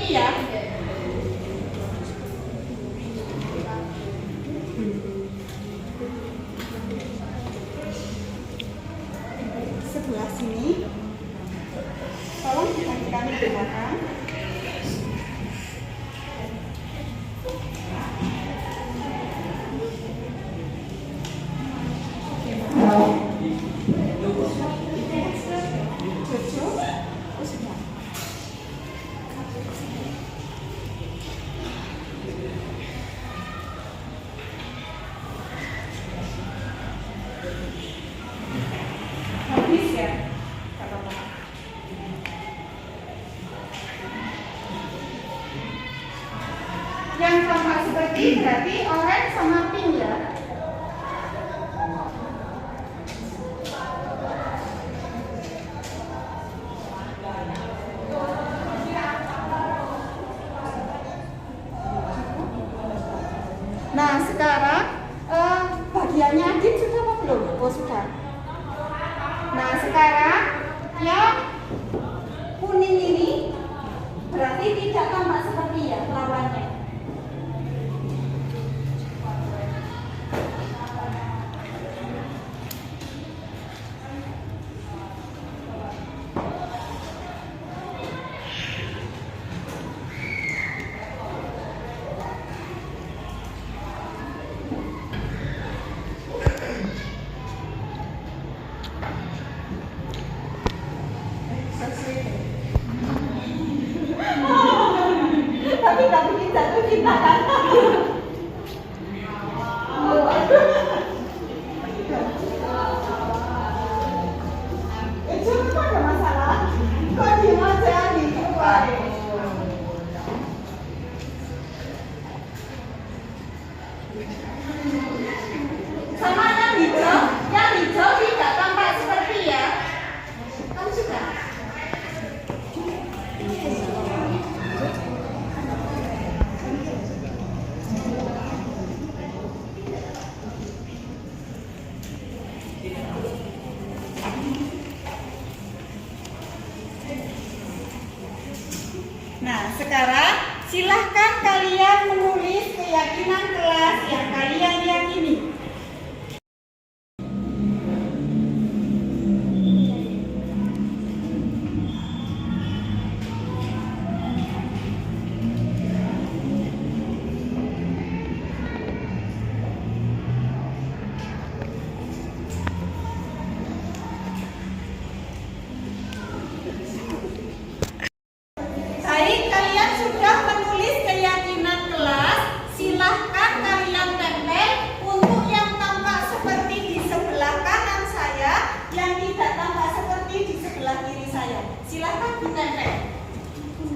seperti ya. Sebelah sini, tolong digantikan ke belakang. Habis ya, gak apa-apa. Yang tampak seperti berarti orange sama pink ya. Nah sekarang bagiannya Adit sudah apa belum? Oh sudah. Nah sekarang yang kuning ini berarti tidak tampak seperti ya lawannya. Tapi nggak bikin jatuh cinta kan? Itu kan ada masalah. Kok diem aja nih? Sama yang hijau tidak tampak seperti ya. Kamu suka? Nah, sekarang silahkan kalian menulis keyakinan kelas yang kalian yakini. Baik, kalian sudah menulis keyakinan kelas. Silahkan kalian tempel untuk yang tampak seperti di sebelah kanan saya, yang tidak tampak seperti di sebelah kiri saya. Silahkan ditempel.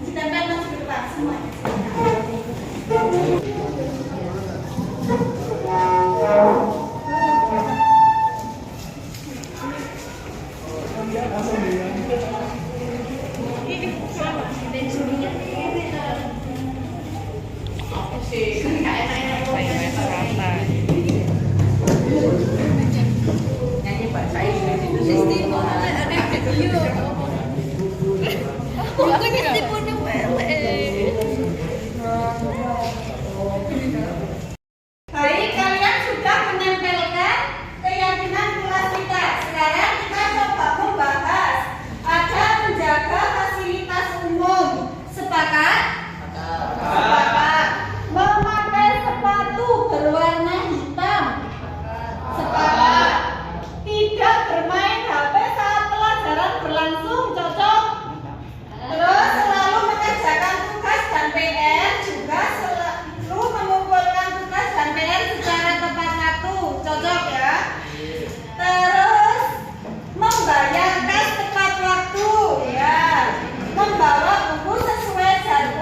Ditempel maju ke depan semuanya. Baik, kalian sudah menempelkan keyakinan kelas kita. Sekarang kita coba membahas. Ada menjaga fasilitas umum. Sepakat? Sepakat. Memakai sepatu berwarna hitam. Sepakat. Tidak bermain HP saat pelajaran berlangsung. Cocok? Terus selalu mengerjakan tugas dan PR, juga selalu mengumpulkan tugas dan PR secara tepat waktu. Cocok ya? Terus membayarkan tepat waktu ya. Membawa buku sesuai jadwal.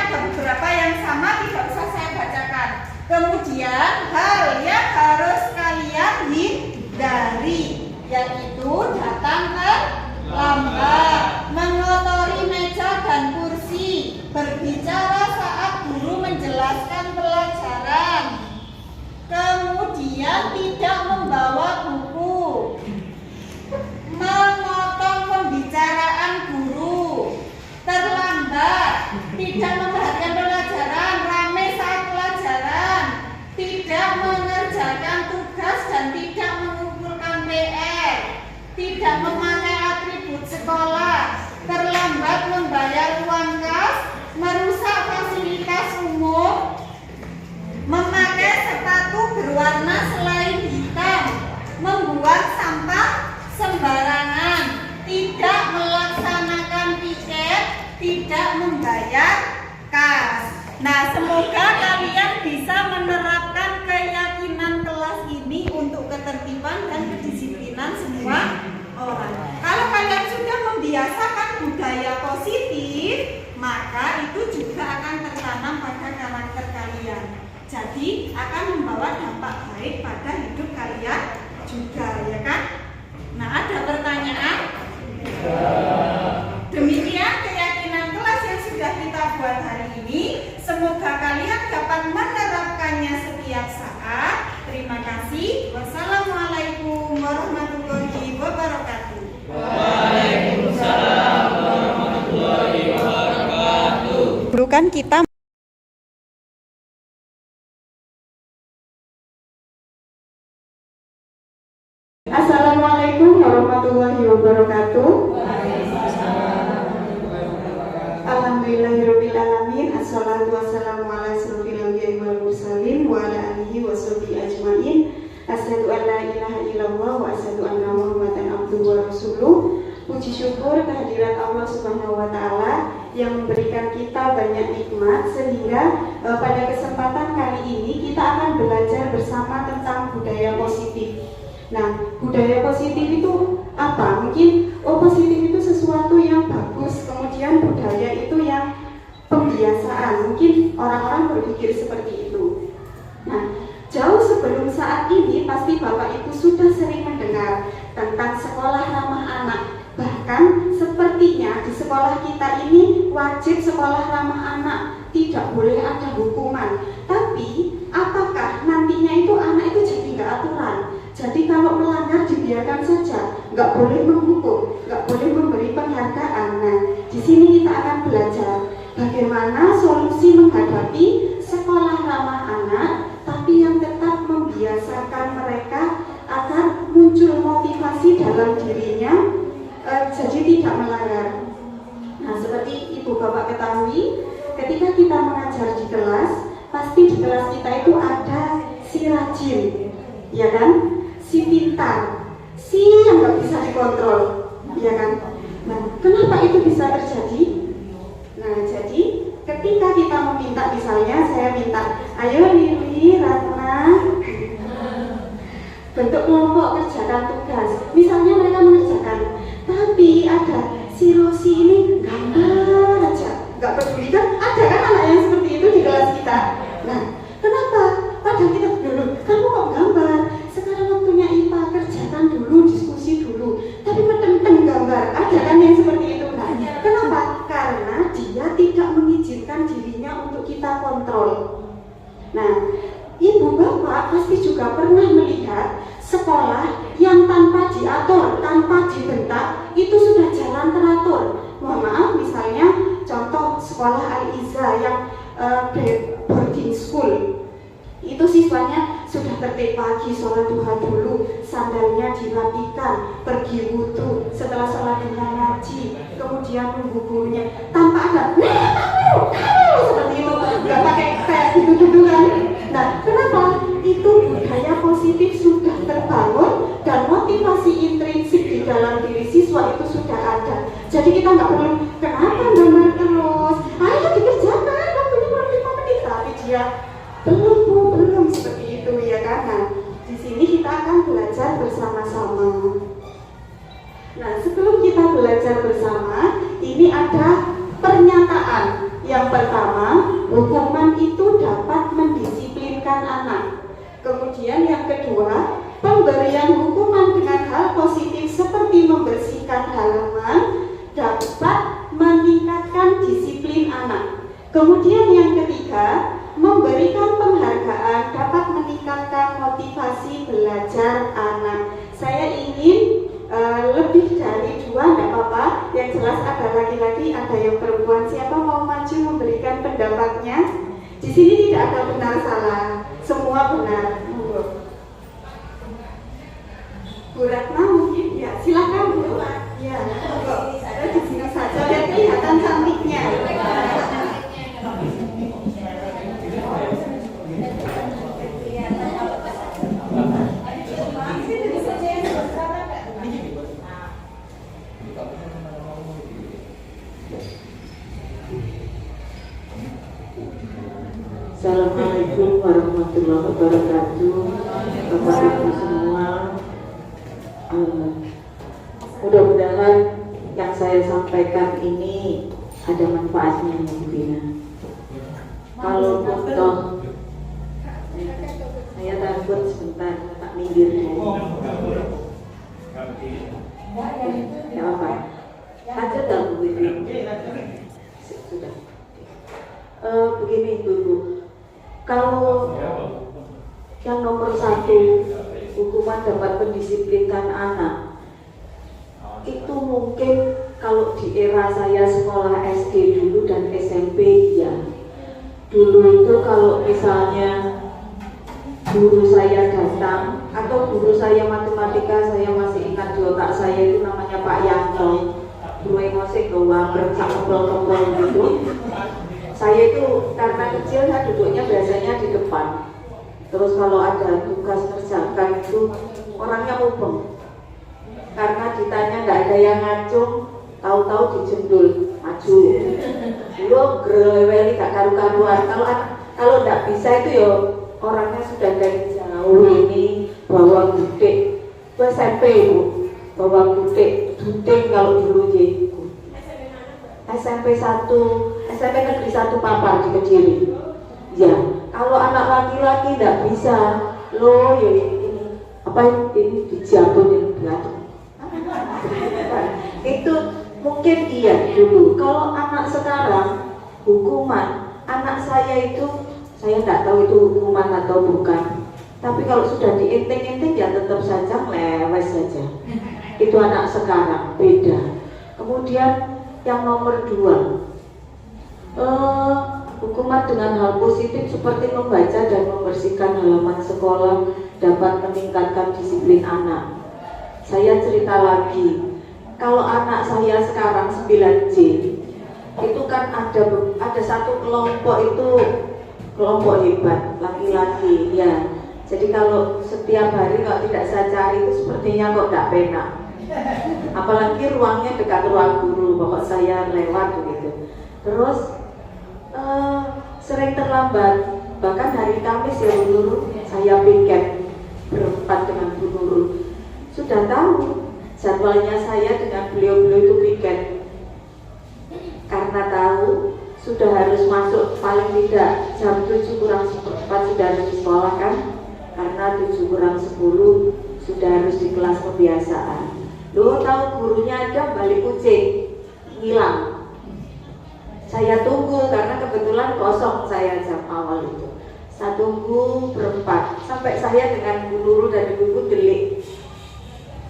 ada beberapa yang sama, tidak usah saya bacakan. Kemudian hal yang harus kalian hindari, yaitu datang terlambat, mengotori meja dan kursi, berbicara saat guru menjelaskan pelajaran, kemudian tidak membawa buku, memotong pembicaraan guru, terlambat, tidak memperhatikan pelajaran, rame saat pelajaran, tidak mengerjakan tugas dan tidak mengumpulkan PR, tidak memakai atribut sekolah, terlambat membayar uang kas, merusak fasilitas umum, memakai sepatu berwarna selain hitam, membuang sampah sembarangan, tidak melaksanakan piket, tidak membayar kas. Nah, semoga kalian bisa menerapkan keyakinan kelas ini untuk ketertiban dan kedisiplinan semua orang. Kalau kalian sudah membiasakan budaya positif, maka itu juga akan tertanam pada karakter kalian. Jadi akan membawa dampak baik pada hidup kalian juga, ya kan? Nah, ada pertanyaan? Demikian keyakinan kelas yang sudah kita buat hari ini. Semoga kalian dapat menerapkannya setiap saat. Terima kasih. Wassalamualaikum warahmatullahi wabarakatuh. Waalaikumsalam warahmatullahi wabarakatuh. Bukan kita Assalamualaikum warahmatullahi wabarakatuh. Alhamdulillahirrabbilalamin. Assalatu wassalamu ala asyrofil anbiya'i wal mursalin wa ala alihi wa sahbihi ajmain. Asyhadu an la ilaha illallah wa asyhadu anna Muhammadan abduhu wa rasuluh. Puji syukur kehadirat Allah Subhanahu wa taala yang memberikan kita banyak nikmat sehingga pada kesempatan kali ini kita akan belajar bersama tentang budaya positif. Nah, budaya positif itu apa? Mungkin positif itu sesuatu yang bagus, kemudian budaya itu yang pembiasaan. Mungkin orang-orang berpikir seperti itu. Nah, jauh sebelum saat ini pasti Bapak Ibu sudah sering mendengar tentang sekolah ramah anak. Bahkan sepertinya di sekolah kita ini wajib sekolah ramah anak, tidak boleh ada hukuman. Tapi apakah nantinya itu anak itu jadi nggak aturan? Jadi kalau melanggar dibiarkan saja, nggak boleh menghukum, nggak boleh memberi penghargaan. Nah, di sini kita akan belajar bagaimana solusi menghadapi sekolah ramah anak, tapi yang tetap membiasakan mereka agar muncul motivasi dalam dirinya, jadi tidak melanggar. Nah, seperti Ibu Bapak ketahui, ketika kita mengajar di kelas, pasti di kelas kita itu ada si rajin, ya kan? Si pintar, si yang nggak bisa dikontrol, ya kan? Nah, kenapa itu bisa terjadi? Nah, jadi ketika kita meminta, misalnya saya minta, ayo Lili, Ratna, bentuk kelompok kerjakan tugas. Misalnya mereka mengerjakan, tapi ada si Rosi ini gambar aja, nggak peduli kan? Ada kan anak yang seperti itu di kelas kita. Nah, kenapa? Padahal kita dulu, kamu kok gambar? Sekarang waktunya IPA, kerjakan dulu, diskusi dulu. Tapi meteng-meteng gambar, ada kan yang seperti itu? Nah, kenapa? Karena dia tidak mengizinkan dirinya untuk kita kontrol. Nah, Ibu Bapak pasti juga pernah melihat sekolah yang tanpa diatur, tanpa dibentak, itu sudah jalan teratur. Mohon maaf, misalnya contoh sekolah Al-Iza yang boarding school. Itu siswanya sudah tertib pagi, sholat duha dulu, sandalnya dirapikan, pergi wudhu, setelah sholat duha ngaji, kemudian nunggu gurunya, tanpa ada kamu seperti itu, nggak pakai kayak gitu kan. Nah, kenapa? Itu budaya positif sudah terbangun dan motivasi intrinsik di dalam diri siswa itu sudah ada. Jadi kita nggak perlu kenapa gambar terus, ayo dikerjakan, waktunya baru 5 menit, tapi dia belum seperti itu, ya kan? Nah, di sini kita akan belajar bersama-sama. Nah, sebelum kita belajar bersama, ini ada pernyataan. Yang pertama, hukuman itu dapat mendisiplinkan anak. Kemudian yang kedua, pemberian hukuman dengan hal positif seperti membersihkan halaman dapat meningkatkan disiplin anak. Kemudian yang ketiga, memberikan penghargaan dapat meningkatkan motivasi belajar anak. Saya ingin lebih dari 2, tidak apa-apa. Yang jelas ada laki-laki, ada yang perempuan. Siapa mau maju memberikan pendapatnya? Di sini tidak ada benar salah, semua benar. Bu Ratna mungkin ya, silakan Bu. Ya, ada di sini saja. Biar kelihatan cantiknya. Assalamualaikum warahmatullahi wabarakatuh. Bapak Ibu semua, mudah-mudahan yang saya sampaikan ini ada manfaatnya ya Bu Bina. Kalau toh saya takut sebentar, tak minggir dulu. Ya apa? Lanjut tak Bu Bina? Sudah. Begini Ibu, kalau yang nomor 1, hukuman dapat mendisiplinkan anak, itu mungkin kalau di era saya sekolah SD dulu dan SMP ya. Dulu itu kalau misalnya guru saya datang atau guru saya matematika, saya masih ingat di otak saya itu namanya Pak Yanto, guru musik bawa bercak kebel-kebel gitu. Saya itu karena kecil saya duduknya biasanya di depan. Terus kalau ada tugas kerjakan itu orangnya mubeng. Karena ditanya nggak ada yang ngacung, tahu-tahu dijendul, maju. Dulu greweli gak karu-karuan. Kalau nggak bisa itu ya orangnya sudah dari jauh ini bawa gudeg. SMP Bu, bawa gudeg, kalau dulu jadi. SMP 1, SMP Negeri 1 Papar di Kediri. Ya, kalau anak laki-laki tidak bisa, lo ya ini apa ini dijabutin batu. Itu mungkin iya dulu. Kalau anak sekarang hukuman, anak saya itu saya tidak tahu itu hukuman atau bukan. Tapi kalau sudah diinting-inting ya tetap saja lewes saja. Itu anak sekarang beda. Kemudian yang nomor 2, hukuman dengan hal positif seperti membaca dan membersihkan halaman sekolah dapat meningkatkan disiplin anak. Saya cerita lagi, kalau anak saya sekarang 9C, itu kan ada satu kelompok itu kelompok hebat, laki-laki ya. Jadi kalau setiap hari kalau tidak saya cari itu sepertinya kok tidak penak. Apalagi ruangnya dekat ruang guru, pokok saya lewat begitu. Terus sering terlambat, bahkan hari Kamis ya Bu Nurul, saya piket berempat dengan Bu Nurul. Sudah tahu jadwalnya saya dengan beliau-beliau itu piket, karena tahu sudah harus masuk paling tidak jam 7 kurang 1/4 sudah harus di sekolah kan, karena 7 kurang 10 sudah harus di kelas pembiasaan. Loh, tahu gurunya ada balik kucing hilang. Saya tunggu karena kebetulan kosong saya jam awal itu. Saya tunggu berempat sampai saya dengan Bu Nurul dan ibu delik.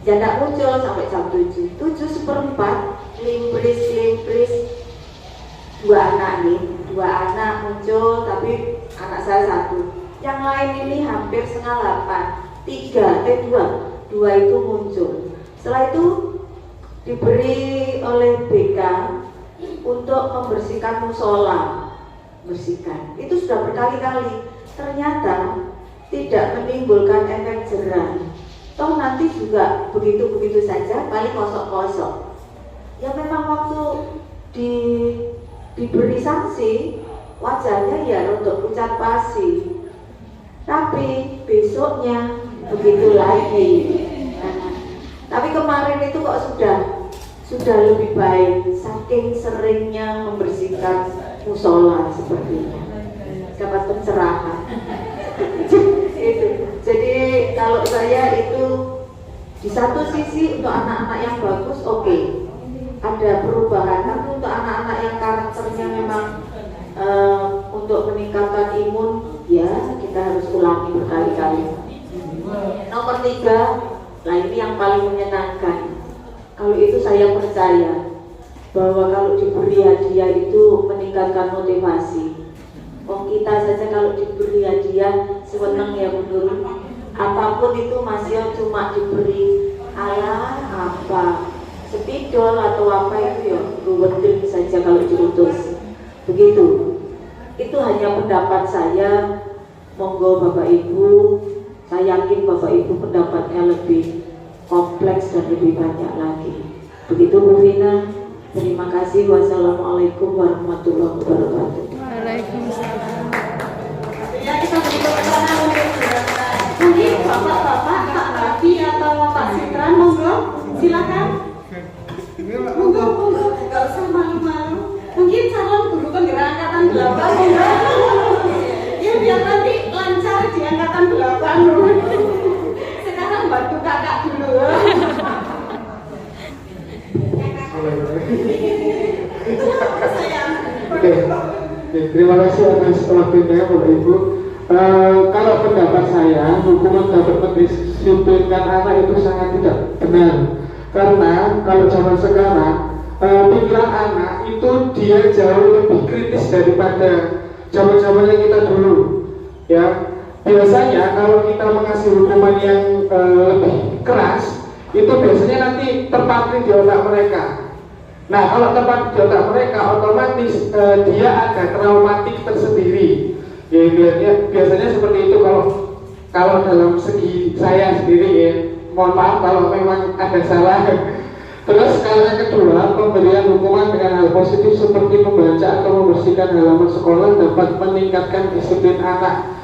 Ya tidak muncul sampai jam 7. 7:15 limpris 2 anak muncul, tapi anak saya 1. Yang lain ini hampir 7:30, 2 itu muncul. Setelah itu diberi oleh BK untuk membersihkan musola, bersihkan. Itu sudah berkali-kali. Ternyata tidak menimbulkan efek jerah. Toh nanti juga begitu-begitu saja, paling kosong-kosong. Ya memang waktu diberi sanksi, wajahnya ya untuk pucat pasi. Tapi besoknya begitu lagi. Tapi kemarin itu kok sudah lebih baik, saking seringnya membersihkan musola sepertinya, dapat pencerahan. Itu. Jadi kalau saya itu di satu sisi untuk anak-anak yang bagus, oke, ada perubahan. Tapi untuk anak-anak yang karakternya memang untuk meningkatkan imun, ya kita harus ulangi berkali-kali. Nomor 3, nah ini yang paling menyenangkan. Kalau itu saya percaya bahwa kalau diberi hadiah itu meningkatkan motivasi. Kita saja kalau diberi hadiah seneng ya menurut apapun itu masih cuma diberi ala apa spidol atau apa itu ya ruwetin saja kalau diutus begitu. Itu hanya pendapat saya. Monggo Bapak Ibu, saya yakin Bapak Ibu pendapatnya lebih kompleks dan lebih banyak lagi. Begitu Bu Vina. Terima kasih. Wassalamualaikum warahmatullahi wabarakatuh. Waalaikumsalam. Ya, kita beri tepuk tangan untuk Burana. Mungkin Bapak-bapak, Pak Rafi atau Pak Sitran, monggo, silakan. Monggo, nggak usah malu-malu. Mungkin calon guru penggerak angkatan 8, monggo. Ya biar nanti lancar di angkatan 8. Sekarang bantu kakak dulu. Oke, terima kasih atas waktunya Bapak Ibu. Kalau pendapat saya, hukuman dapat mendisiplinkan anak itu sangat tidak benar. Karena kalau zaman sekarang, pikiran anak itu dia jauh lebih kritis daripada zaman-zamannya kita dulu. Ya, biasanya kalau kita mengasih hukuman yang lebih keras, itu biasanya nanti terpatri di otak mereka. Nah, kalau tempat di otak mereka, otomatis dia ada traumatik tersendiri. Ya, biasanya seperti itu kalau dalam segi saya sendiri ya. Mohon maaf kalau memang ada salah. Terus kalau yang kedua, pemberian hukuman dengan hal positif seperti membaca atau membersihkan halaman sekolah dapat meningkatkan disiplin anak.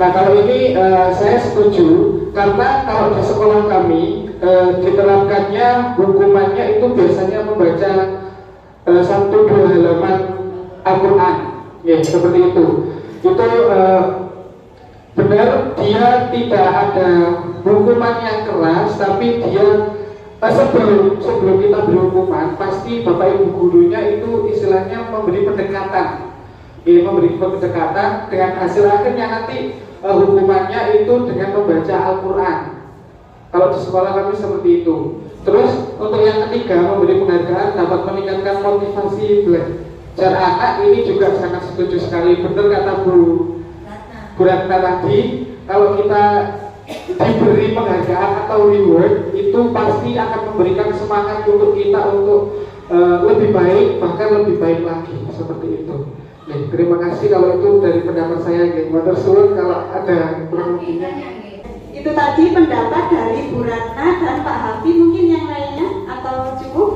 Nah, kalau ini saya setuju karena kalau di sekolah kami diterapkannya hukumannya itu biasanya membaca 1-2 halaman Al-Quran, ya seperti itu. Itu benar dia tidak ada hukuman yang keras, tapi dia sebelum kita beri hukuman pasti Bapak Ibu gurunya itu istilahnya memberi pendekatan. Ya, memberi pendekatan dengan hasil akhirnya nanti hukumannya itu dengan membaca Al-Quran. Kalau di sekolah kami seperti itu. Terus untuk yang ketiga, memberi penghargaan dapat meningkatkan motivasi belajar anak. Ini juga sangat setuju sekali. Benar kata Bu Ratna tadi, kalau kita diberi penghargaan atau reward itu pasti akan memberikan semangat untuk kita untuk lebih baik, bahkan lebih baik lagi seperti itu. Terima kasih kalau itu dari pendapat saya. Matur suwun kalau ada kurang lebihnya. Itu tadi pendapat dari Bu Ratna dan Pak Hafi, mungkin yang lainnya atau cukup?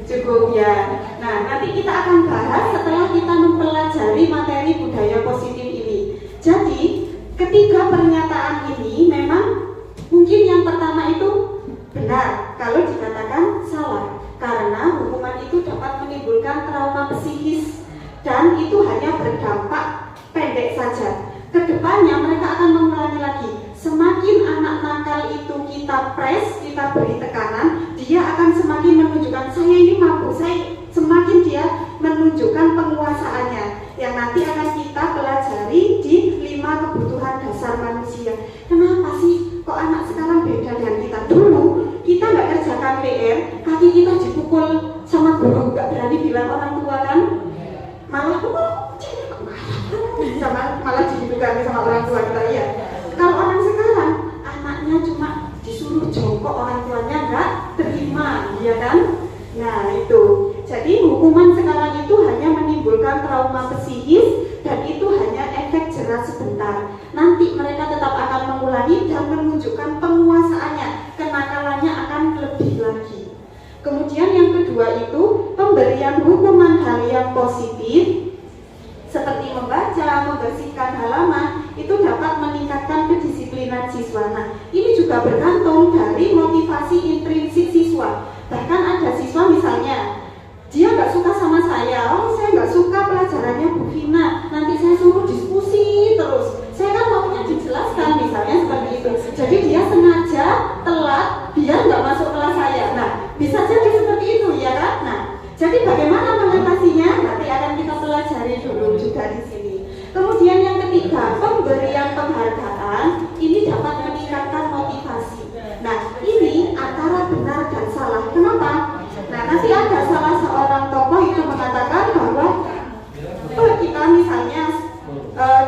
Cukup ya. Nah, nanti kita akan bahas setelah kita mempelajari materi budaya positif ini. Jadi, ketiga pernyataan ini memang mungkin yang pertama itu benar kalau dikatakan salah, karena hukuman itu dapat menimbulkan trauma psikis dan itu hanya berdampak pendek saja. Kedepannya mereka akan mengulangi lagi. Semakin anak nakal itu kita press, kita beri tekanan, dia akan semakin menunjukkan saya ini mampu, semakin dia menunjukkan penguasaannya yang nanti akan kita pelajari di 5 kebutuhan dasar manusia. Kenapa sih kok anak sekarang beda dengan kita? Dulu kita nggak kerjakan PR, kaki kita dipukul sama guru, nggak berani bilang orang tua kan, malah malah dihidupi sama orang tua kita ya. Kalau orang sekarang anaknya cuma disuruh jongkok, orang tuanya nggak terima, ya kan? Nah itu, jadi hukuman sekarang itu hanya menimbulkan trauma psikis dan itu hanya efek jerah sebentar. Nanti mereka tetap akan mengulangi dan menunjukkan penguasaannya, kenakalannya akan lebih lagi. Kemudian yang kedua itu pemberian hukuman hal yang positif seperti membaca, membersihkan halaman itu dapat meningkatkan kedisiplinan siswa. Nah, ini juga bergantung dari motivasi intrinsik siswa. Bahkan ada siswa misalnya dia nggak suka sama saya, saya nggak suka pelajaran di sini. Kemudian yang ketiga, pemberian penghargaan ini dapat meningkatkan motivasi. Nah, ini antara benar dan salah. Kenapa? Nah, nanti ada salah seorang tokoh itu mengatakan bahwa kita misalnya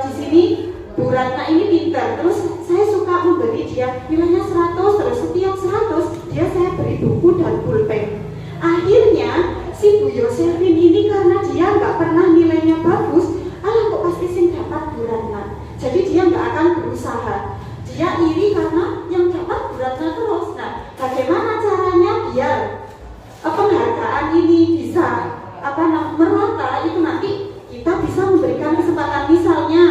di sini Bu Ratna ini pintar, terus saya suka memberi dia nilainya 100, terus setiap 100 dia saya beri buku dan pulpen. Akhirnya si Bu Yosefin ini karena dia nggak pernah nilainya bagus, alah kok pasti sing dapat Bu Ratna. Jadi dia nggak akan berusaha. Dia iri karena yang dapat Bu Ratna terus. Nah, bagaimana caranya biar penghargaan ini bisa merata? Itu nanti kita bisa memberikan kesempatan, misalnya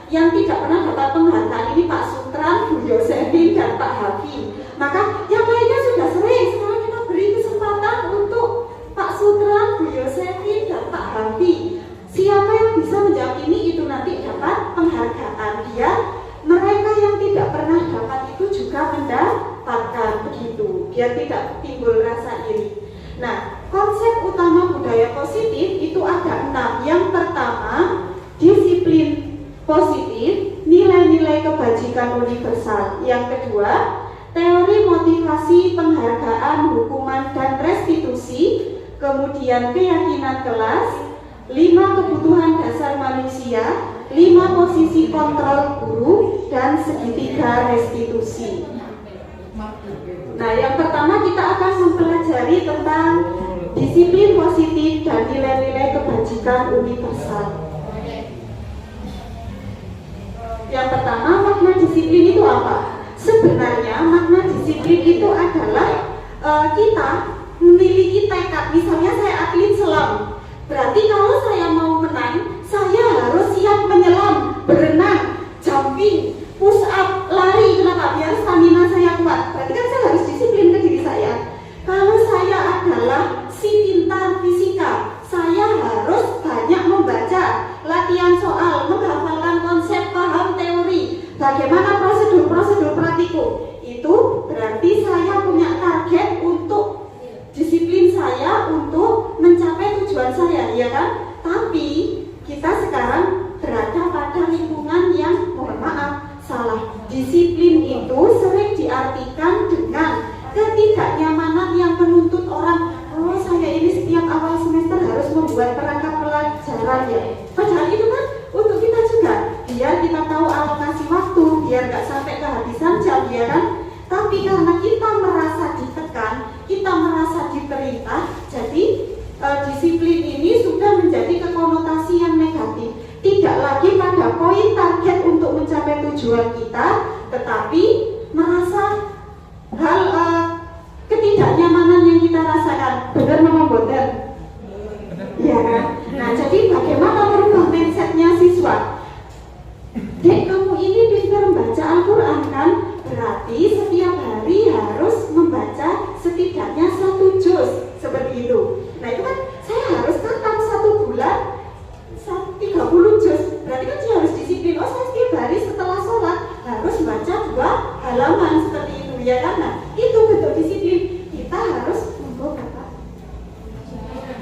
yang tidak pernah dapat penghargaan ini Pak Sutran, Bu Yosefin, dan Pak Hafi. Maka yang lainnya sudah sering, sekarang kita beri kesempatan untuk Pak Sutran, Bu Yosefin, dan Pak Hafi. Siapa yang bisa menjawab ini itu nanti dapat penghargaan. Biar mereka yang tidak pernah dapat itu juga mendapatkan, begitu. Biar tidak timbul rasa iri. Nah, konsep utama budaya positif itu ada 6. Yang pertama, disiplin positif, nilai-nilai kebajikan universal. Yang kedua, teori motivasi, penghargaan, hukuman, dan restitusi. Kemudian keyakinan kelas, 5 kebutuhan dasar manusia, 5 posisi kontrol guru, dan segitiga restitusi. Nah, yang pertama kita akan mempelajari tentang disiplin positif dan nilai-nilai kebajikan universal. Yang pertama, makna disiplin itu apa? Sebenarnya makna disiplin itu adalah kita memiliki tekad. Misalnya saya atlet selam, berarti kalau saya mau menang, saya harus siap menyelam, berenang, jumping, push up, lari. Kenapa? Biar stamina saya kuat. Berarti kan saya harus disiplin ke diri saya. Kalau saya adalah si pintar fisika, saya harus banyak membaca, latihan soal, menghafalkan konsep, paham teori, bagaimana prosedur-prosedur praktikum. Itu berarti saya punya target untuk disiplin saya untuk mencapai tujuan saya, ya kan? Tapi kita sekarang berada pada lingkungan yang, mohon maaf, salah. Disiplin itu sering diartikan dengan ketidaknyamanan yang menuntut orang. Oh, saya ini setiap awal semester harus membuat perangkat pelajaran ya. Padahal itu kan untuk kita juga, biar kita tahu alokasi waktu, biar nggak sampai kehabisan jam, ya kan? Tapi karena kita merasa ditekan, kita merasa diperintah, jadi disiplin ini sudah menjadi kekonotasi yang negatif. Tidak lagi pada poin target untuk mencapai tujuan kita, tetapi merasa hal ketidaknyamanan yang kita rasakan. Benar memboten? Ya kan? Nah, jadi bagaimana merubah mindsetnya siswa? Dek, kamu ini pintar membaca Al-Quran kan? Berarti setiap hari harus membaca setidaknya 1 juz, seperti itu. Nah, itu kan saya harus khatam 1 bulan 30 juz. Berarti kan dia harus disiplin. Oh, saya setiap hari setelah sholat harus baca 2 halaman, seperti itu, ya kan? Nah, itu bentuk disiplin. Kita harus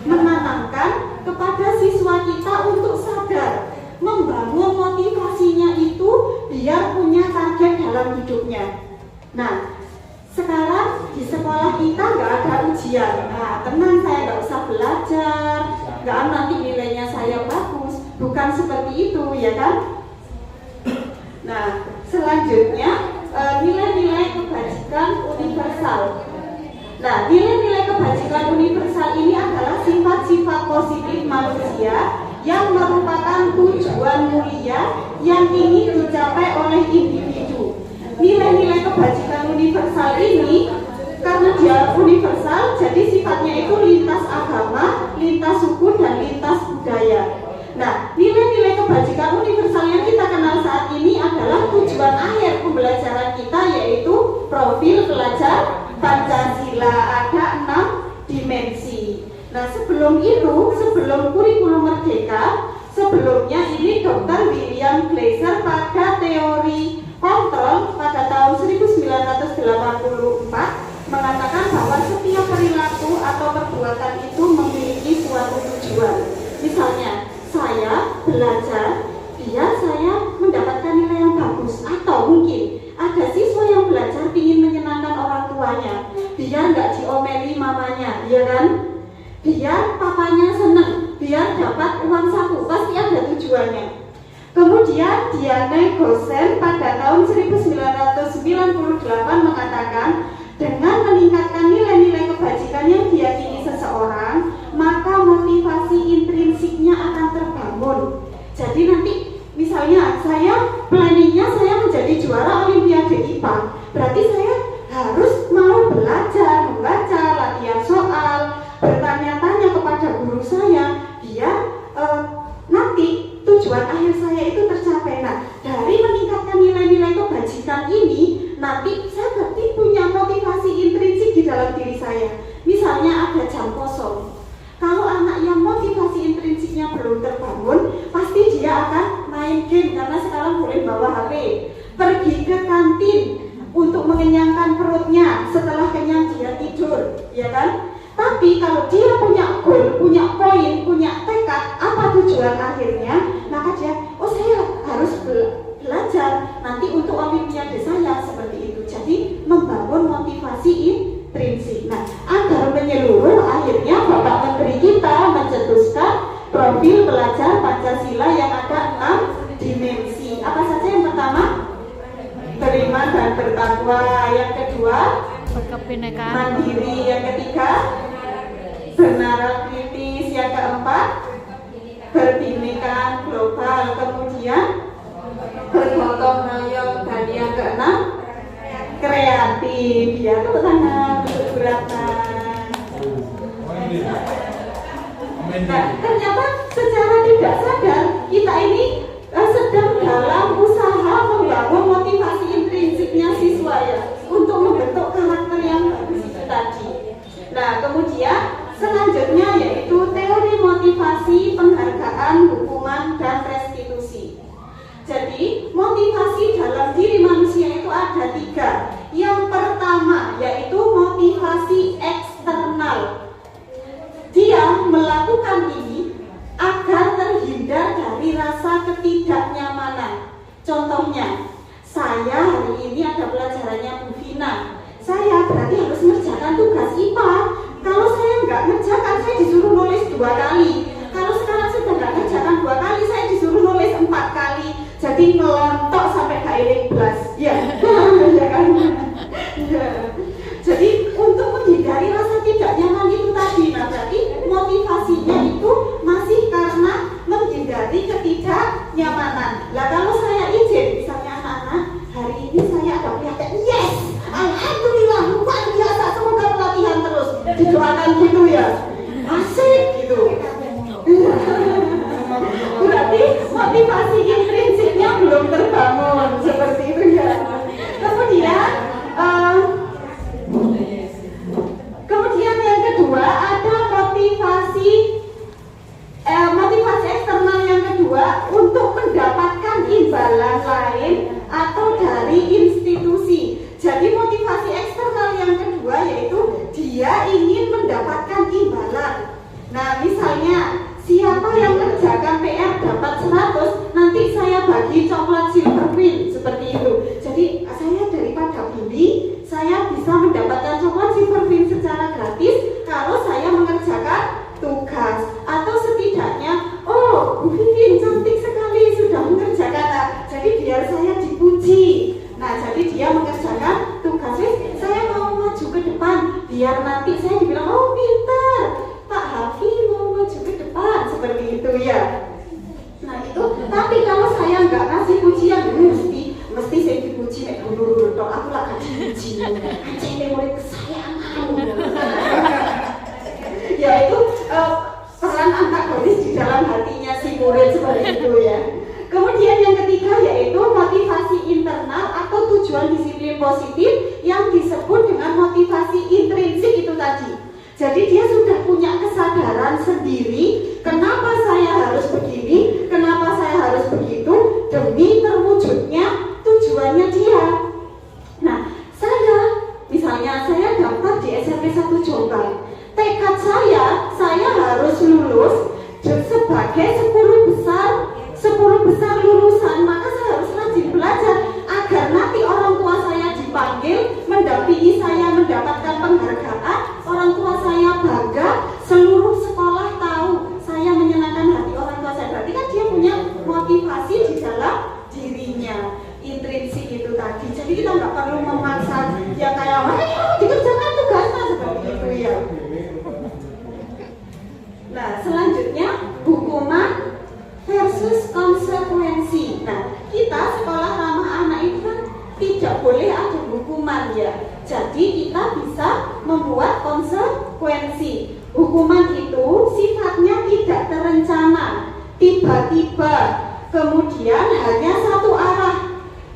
menanamkan kepada siswa kita untuk sadar, membangun motivasinya itu biar punya target dalam hidupnya. Nah, sekarang di sekolah kita nggak ada ujian. Nah, tenang, saya nggak usah belajar, nggak nanti nilainya saya bagus. Bukan seperti itu, ya kan? Nah, selanjutnya nilai-nilai kebajikan universal. Nah, nilai-nilai kebajikan universal ini adalah sifat-sifat positif manusia yang merupakan tujuan mulia yang ingin dicapai oleh individu. Nilai-nilai kebajikan universal ini karena dia universal, jadi sifatnya itu lintas agama, lintas suku, dan lintas budaya. Nah, nilai-nilai kebajikan universal yang kita kenal saat ini adalah tujuan akhir pembelajaran kita, yaitu profil pelajar Pancasila. Ada 6 dimensi. Nah, sebelum itu, sebelum kurikulum merdeka, sebelumnya ini Dr. William Glasser pada teori kontrol pada tahun 1984 mengatakan bahwa setiap perilaku atau perbuatan itu memiliki suatu tujuan. Misalnya, saya saya belajar biar saya mendapatkan nilai yang bagus, atau mungkin ada siswa yang belajar ingin menyenangkan orang tuanya biar nggak diomeli mamanya, ya kan? Biar papanya seneng, biar dapat uang saku, pasti ada tujuannya. Kemudian Diane Gosen pada tahun 1998 mengatakan, dengan meningkatkan nilai-nilai kebajikan yang diyakini seseorang, maka motivasi intrinsiknya akan terbangun. Jadi nanti misalnya saya planningnya saya menjadi juara Olimpiade IPA, berarti saya harus mau belajar, membaca, latihan soal, bertanya-tanya kepada guru saya, biar nanti tujuan akhir saya itu tercapai. Nah, dari meningkatkan nilai-nilai kebajikan ini, nanti saya berarti punya motivasi intrinsik di dalam diri saya. Misalnya ada jam kosong. Kalau anak yang motivasi intrinsiknya belum terbangun, pasti dia akan main game, karena sekarang boleh bawa HP, pergi ke kantin untuk mengenyangkan perutnya, setelah kenyang dia tidur, ya kan? Tapi kalau dia punya goal, punya poin, punya tekad, apa tujuan akhirnya, maka dia, oh saya harus belajar nanti untuk Olimpiade saya, seperti itu. Jadi membangun motivasi intrinsik. Nah, agar menyeluruh, akhirnya Bapak Menteri kita mencetuskan profil pelajar Pancasila yang ada 6 dimensi. Apa saja yang pertama? Beriman dan bertakwa. Yang kedua, Kebinekaan. mandiri. Yang ketiga, bernalar kritis. Yang keempat, berbinekaan global. Kemudian bergotong royong. Dan yang keenam, kreatif. Ya, tepuk tangan untuk Bu Ratna. Nah, ternyata secara tidak sadar kita ini sedang dalam usaha membangun motivasi intrinsiknya siswa, ya, untuk membentuk karakter yang bagus itu tadi. Nah, kemudian selanjutnya yaitu teori motivasi, penghargaan, hukuman, dan restitusi. Jadi motivasi dalam diri manusia itu ada 3. Yang pertama yaitu motivasi eksternal. Dia melakukan ini agar terhindar dari rasa ketidaknyamanan. Contohnya, saya hari ini ada pelajarannya Bu Vina. Saya berarti harus mengerjakan tugas IPA. Kalau saya nggak ngerjakan, saya disuruh nulis 2 kali. Kalau sekarang saya nggak ngerjakan 2 kali, saya disuruh nulis 4 kali. Jadi ngelontok sampai kailing blas. Ya, ya kan? Ya. Jadi untuk menghindari rasa tidak nyaman itu tadi, nah berarti motivasinya itu masih karena menghindari ketidaknyamanan. Lah kalau saya izin, misalnya anak-anak, hari ini saya ada pelatihan, yes, alhamdulillah luar biasa, semoga pelatihan terus, didoakan gitu ya, asik gitu. Berarti motivasi intrinsiknya belum terbangun, seperti itu ya. Kemudian yang kedua ada motivasi eksternal yang kedua untuk mendapatkan imbalan lain atau dari institusi. Jadi motivasi eksternal yang kedua yaitu dia ingin mendapatkan imbalan. Nah, misalnya siapa yang mengerjakan PR dapat 100, nanti saya bagi coklat silver queen, seperti itu. Jadi saya daripada beli, saya bisa mendapatkan coklat silver queen secara gratis kalau saya mengerjakan tugas. Atau setidaknya, oh Bu Vivi cantik sekali sudah mengerjakan, jadi biar saya dipuji. Nah, jadi dia mengerjakan tugas, saya mau maju ke depan biar nanti saya dibilang, oh pintar Pak Hafi, mau maju ke depan, seperti itu ya. Nah itu, tapi kalau saya nggak ngasih pujian, mesti saya dipuji nek dulu toh aku lah dipuji. Anjing ini murid kesayangan. Yaitu peran antagonis di dalam hatinya si murid, seperti itu ya. Kemudian yang ketiga yaitu motivasi internal atau tujuan disiplin positif yang disebut dengan motivasi intrinsik itu tadi. Jadi dia sudah punya kesadaran sendiri, kenapa saya harus begini, kenapa saya harus begitu, demi terwujudnya tujuannya dia. Nah, misalnya saya daftar di SMP 1 Jombang. Tekad saya harus lulus sebagai 10 besar motivasi di dalam dirinya. Intrinsik itu tadi. Jadi kita nggak perlu memaksa ya kayak ayo dikerjakan tugasnya seperti itu ya. Nah, selanjutnya hukuman versus konsekuensi. Nah, kita sekolah ramah anak itu kan tidak boleh ada hukuman ya. Jadi kita bisa membuat konsekuensi. Hukuman itu sifatnya tidak terencana, tiba-tiba, kemudian hanya satu arah.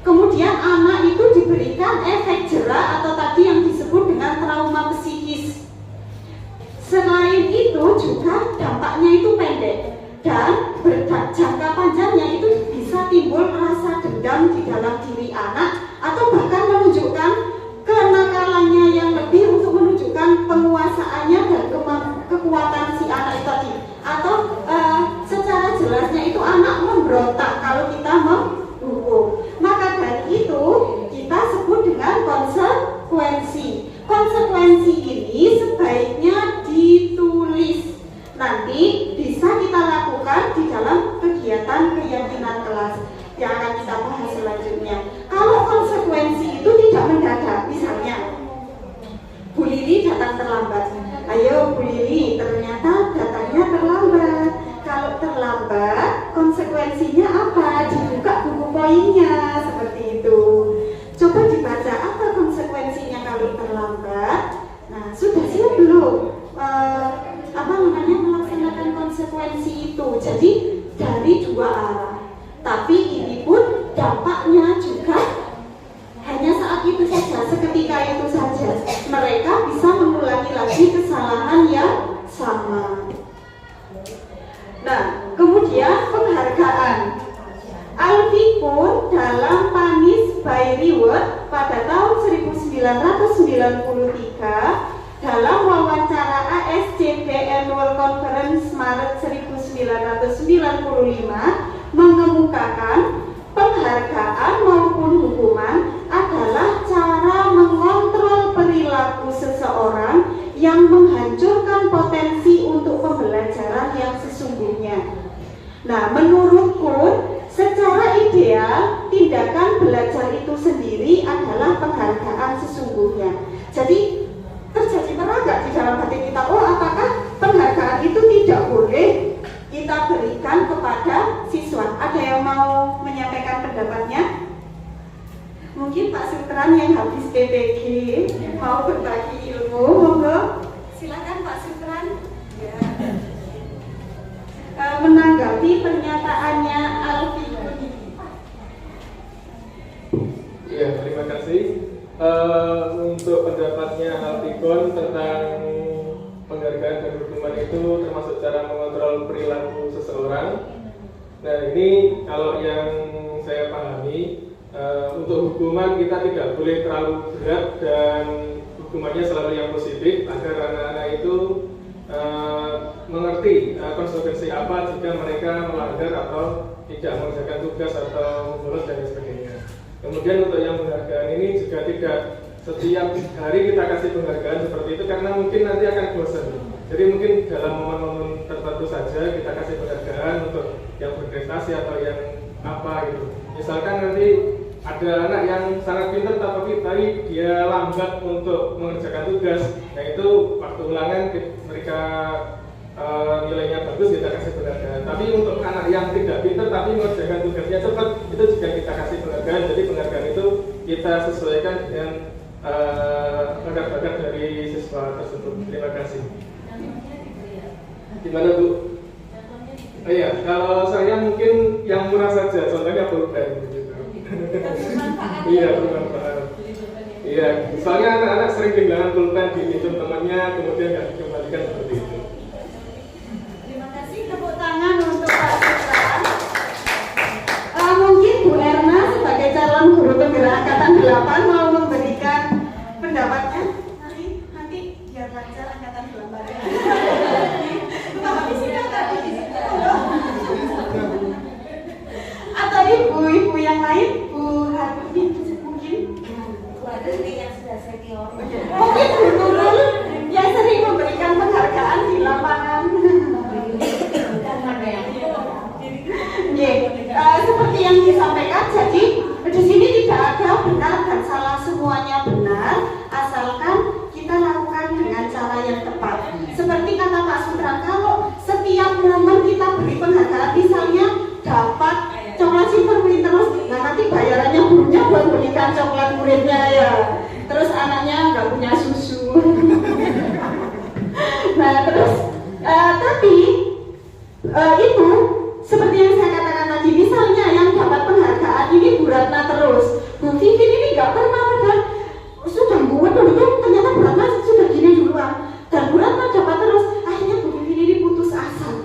Kemudian anak itu diberikan efek jera atau tadi yang disebut dengan trauma psikis. Selain itu juga dampaknya itu pendek dan jangka panjangnya itu bisa timbul rasa dendam di dalam diri anak atau bahkan menunjukkan kenakalannya yang lebih untuk menunjukkan penguasaannya dan kekuatan si anak itu tadi. Atau secara jelasnya itu anak memberontak kalau kita menghukum. Maka dari itu kita sebut dengan konsekuensi. Konsekuensi ini sebaiknya ditulis. Nanti bisa kita lakukan di dalam kegiatan keyakinan kelas yang akan kita bahas selanjutnya. Kalau konsekuensi itu tidak mendadak, misalnya Bu Lili datang terlambat. Ayo Bu Lili, ternyata datangnya terlambat. Kalau terlambat, konsekuensinya apa? Dibuka buku poinnya seperti itu. Coba dibaca apa konsekuensinya kalau terlambat. Nah, sudah siap belum? Melaksanakan konsekuensi itu. Jadi dari dua arah. Tapi ini pun dampaknya juga hanya saat itu saja, seketika itu saja. Mereka bisa mengulangi lagi kesalahan yang sama. Nah, kemudian penghargaan. Alfie pun dalam Punish by Reward pada tahun 1993 dalam wawancara ASCP Annual Conference Maret 1995 mengemukakan penghargaan maupun hukuman adalah cara mengontrol perilaku seseorang yang menghancurkan potensi untuk pembelajaran yang sesungguhnya. Nah, menurut Kuhn, secara ideal tindakan belajar itu sendiri adalah penghargaan sesungguhnya. Jadi terjadi peraga di dalam hati kita, oh apakah penghargaan itu tidak boleh kita berikan kepada siswa? Ada yang mau menyampaikan pendapatnya? Mungkin Pak Sutran yang habis PPG mau berbagi ilmu, monggo. Silakan Pak Sutran. Ya. Menanggapi pernyataannya Alfi. Ya, terima kasih. Untuk pendapatnya Alfikon tentang penghargaan dan hukuman itu termasuk cara mengontrol perilaku seseorang. Nah, ini kalau yang saya pahami, untuk hukuman kita tidak boleh terlalu berat dan hukumannya selalu yang positif agar anak-anak itu mengerti konsekuensi apa jika mereka melanggar atau tidak mengerjakan tugas atau bolos dan sebagainya. Kemudian untuk yang penghargaan ini juga tidak setiap hari kita kasih penghargaan seperti itu karena mungkin nanti akan bosan. Jadi mungkin dalam momen-momen tertentu saja kita kasih penghargaan untuk yang berprestasi atau yang apa gitu. Misalkan nanti ada anak yang sangat pintar tapi dia lambat untuk mengerjakan tugas. Nah itu waktu ulangan mereka nilainya bagus kita kasih penghargaan. Tapi untuk anak yang tidak pintar tapi mengerjakan tugasnya cepat itu juga kita kasih penghargaan. Jadi penghargaan itu kita sesuaikan dengan bakat-bakat dari siswa tersebut. Terima kasih. Gimana Bu? Iya, kalau saya mungkin yang murah saja, contohnya pulpen gitu. Iya, bermanfaat. Iya, soalnya anak-anak sering kehilangan pulpen di pinjam temannya, kemudian nggak dikembalikan seperti itu. Terima kasih, tepuk tangan untuk Pak Sutran. Mungkin Bu Erna sebagai calon guru penggerak angkatan 8 mau memberikan pendapatnya. Nanti biar lancar angkatan 8. Atau ibu-ibu yang lain, Bu Harvin mungkin. Waduh, ini yang sudah senior. Mungkin Bu Nurul yang sering memberikan penghargaan di lapangan. Oke, seperti yang disampaikan, jadi di sini tidak ada benar dan salah, semuanya benar asalkan kita lakukan dengan cara yang tepat. Seperti kata Pak Sutra, kalau setiap momen kita beri penghargaan, misalnya dapat coklat silver beli terus, nah nanti bayarannya gurunya buat belikan coklat muridnya ya, terus anaknya nggak punya susu. Nah terus tapi itu seperti yang saya katakan tadi, misalnya yang dapat penghargaan ini Bu Ratna terus, Bu Vivin ini nggak pernah, padahal sudah buat dulu tuh ternyata Bu Ratna sudah gini duluan, dan Bu Ratna dapat terus, akhirnya Bu Vivin ini putus asa.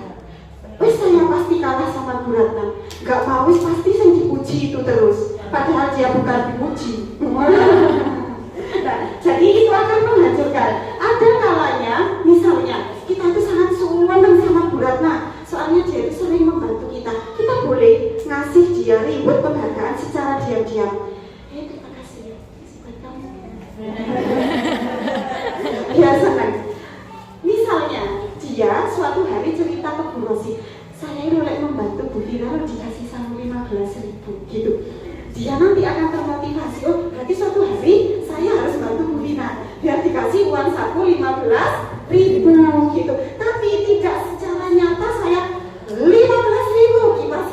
Wis saya pasti kalah sama Bu Ratna, nggak mau, wis pasti saya dipuji itu terus, padahal dia bukan dipuji. Nah, jadi itu akan menghancurkan. Ada kalanya, misalnya kita itu sangat senang sama Bu Ratna, soalnya dia itu sering membantu kita. Kita boleh ngasih dia reward penghargaan secara diam-diam. Terima kasih ya, buat kamu. Dia senang. Misalnya dia suatu hari cerita ke Bu Rosi, saya ini oleh membantu Bu Vina dikasih sama 15.000 gitu. Dia nanti akan termotivasi, oh berarti suatu hari saya harus bantu Bu Vina biar dikasih uang saku 15.000 gitu. Tapi tidak secara nyata saya 15.000 kipas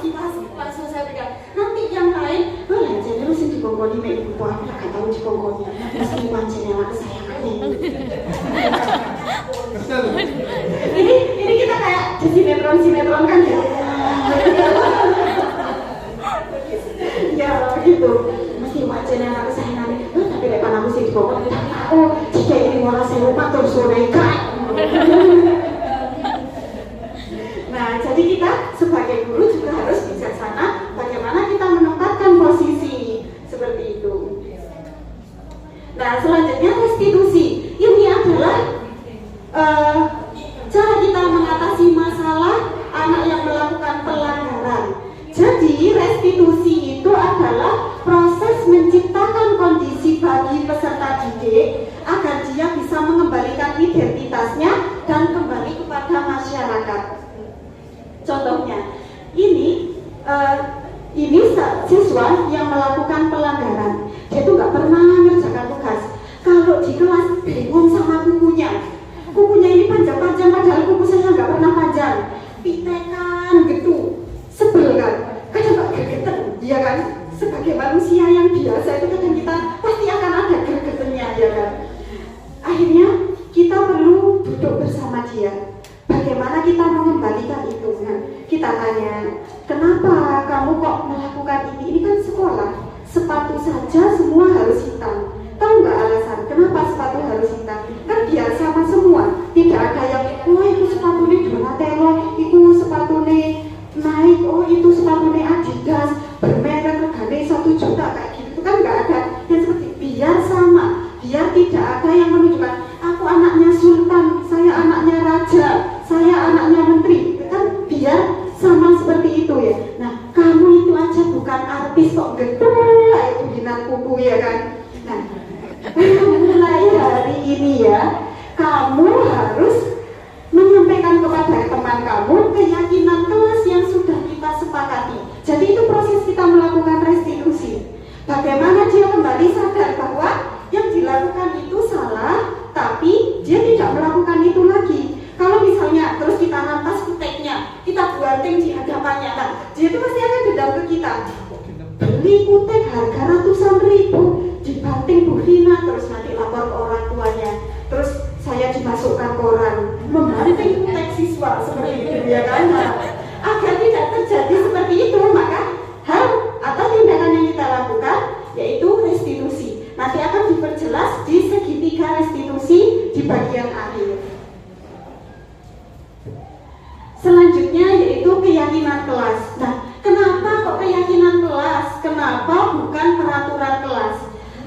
langsung saya pegang. Nanti yang lain, oh ya jadi lu sih dikongkoni mek ibu aku gak tahu dikongkoni. Meski pancen yang kesayangan ini kita kayak di sinetron kan ya. Ya gitu, mesti wajan yang aku sayang tapi lepas aku sih dibokong oh jika ini malah saya lupa terus mereka. Nah jadi kita sebagai guru juga harus bijaksana bagaimana kita menempatkan posisi seperti itu. Nah selanjutnya restitusi, ini adalah cara kita mengatasi masalah anak yang melakukan pelanggaran. Jadi restitusi itu adalah proses menciptakan kondisi bagi peserta didik agar dia bisa mengembalikan identitasnya dan kembali kepada masyarakat. Contohnya, ini siswa yang melakukan pelanggaran, dia itu nggak pernah mengerjakan tugas. Kalau di kelas bingung sama kukunya ini panjang-panjang padahal kuku saya nggak pernah panjang, pitekan gitu. Sebel kan, kadang gak gregetan, ya kan? Sebagai manusia yang biasa itu kadang kita pasti akan ada gregetannya, ya kan? Akhirnya kita perlu duduk bersama dia. Bagaimana kita mengembalikan itu? Nah, kita tanya, kenapa kamu kok melakukan ini? Ini kan sekolah, sepatu saja semua harus hitam. Tahu nggak alasan kenapa sepatu harus hitam? Kan biar sama semua, tidak ada yang, oh itu sepatu ini Donatello, itu sepatu ini naik, oh itu sepatunya Adidas bermerek regane 1 juta kayak gitu, kan nggak ada yang seperti, biar sama, biar tidak ada yang menunjukkan aku anaknya sultan, saya anaknya raja, saya anaknya menteri, kan biar sama seperti itu ya. Nah kamu itu aja bukan artis kok gedung lah itu jinak kuku ya kan. Nah mulai hari ini ya kamu harus menyampaikan kepada teman kamu keyakinan kelas yang sudah kita sepakati. Jadi itu proses kita melakukan restitusi. Bagaimana dia kembali sadar bahwa yang dilakukan itu salah, tapi dia tidak melakukan itu lagi. Kalau misalnya terus kita rampas kuteknya, kita banting di hadapannya, nah dia itu pasti akan dendam ke kita. Beli kutek harga ratusan ribu, dibanting Bu Vina, terus nanti lapor ke orang tuanya, terus saya dimasukkan koran, membanting kutek siswa seperti itu ya kan. Nah, agar tidak terjadi seperti itu, maka hal atau tindakan yang kita lakukan yaitu restitusi. Nanti akan diperjelas di segitiga restitusi di bagian akhir. Selanjutnya yaitu keyakinan kelas. Nah, kenapa kok keyakinan kelas? Kenapa bukan peraturan kelas?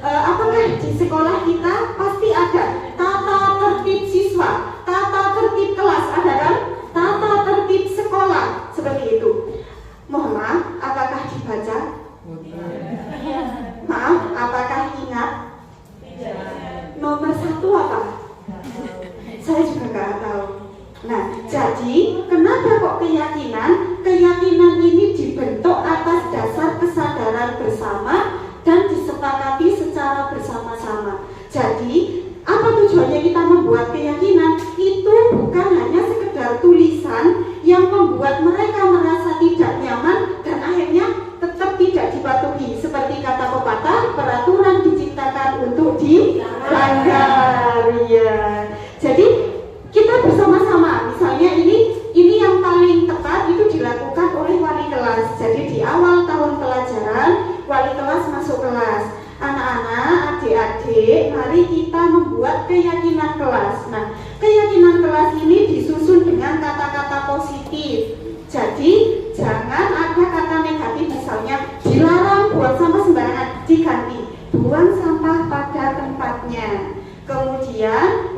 Apakah di sekolah kita pasti ada tata tertib siswa, tata tertib kelas, ada kan? Tata tertib sekolah seperti itu. Mohon maaf, apakah dibaca? Maaf, apakah ingat? Nomor 1 apa? Saya juga nggak tahu. Nah, jadi kenapa kok keyakinan? Keyakinan ini dibentuk atas dasar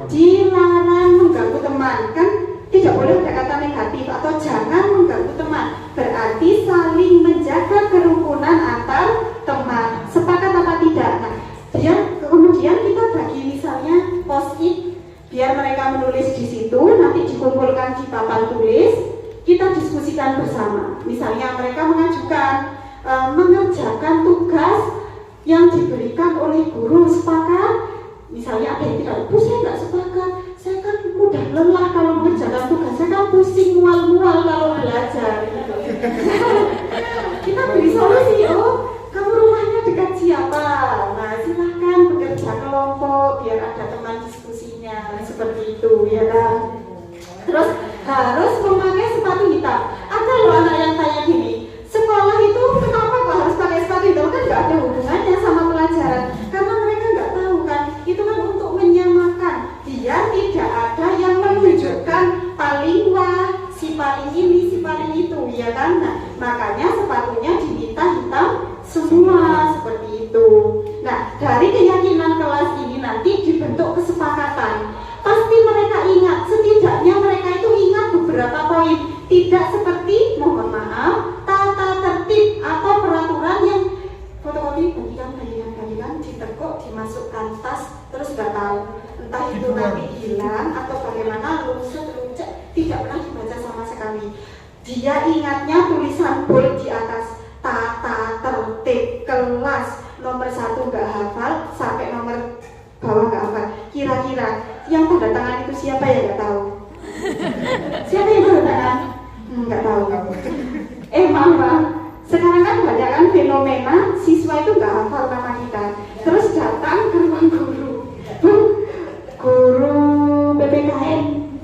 dilarang mengganggu teman. Kan tidak boleh ada kata negatif atau jangan mengganggu teman. Berarti saling menjaga kerukunan antar teman. Sepakat apa tidak? Nah, kemudian kita bagi misalnya post-it, biar mereka menulis di situ, nanti dikumpulkan di papan tulis, kita diskusikan bersama. Misalnya mereka mengajukan mengerjakan tugas yang diberikan oleh guru, sepakat? Misalnya ada yang tidak, Bu saya nggak sepakat, saya kan mudah lelah kalau mengerjakan tugas, saya kan pusing mual-mual kalau belajar gitu. Kita beri solusi, oh kamu rumahnya dekat siapa? Nah silahkan bekerja kelompok biar ada teman diskusinya, seperti itu ya kan. Terus harus memakai sepatu hitam. Ada loh anak yang tanya gini, sekolah itu kenapa kok harus pakai sepatu hitam? Kan nggak ada hubungannya sama pelajaran, karena mereka nggak tahu kan, itu kan untuk menyamakan biar tidak ada yang menunjukkan paling wah, si paling ini, si paling itu ya kan. Nah makanya sepatunya diminta hitam semua, seperti itu. Nah dari keyakinan kelas ini nanti dibentuk kesepakatan. Pasti mereka ingat, setidaknya mereka itu ingat beberapa poin. Tidak seperti, mohon maaf, tata tertib atau peraturan yang fotokopi bagikan ditekuk, dimasukkan tas, terus nggak tahu entah itu nanti hilang atau bagaimana, lucet, tidak pernah dibaca sama sekali. Dia ingatnya tulisan bold di atas, tata tertib kelas, nomor 1 nggak hafal sampai nomor bawah nggak hafal. Kira-kira yang tanda tangan itu siapa ya nggak tahu? Siapa yang tanda tangan? Nggak tahu. Maaf. Sekarang kan banyak kan fenomena siswa itu nggak hafal nama kita, terus datang ke ruang guru, guru PPKN,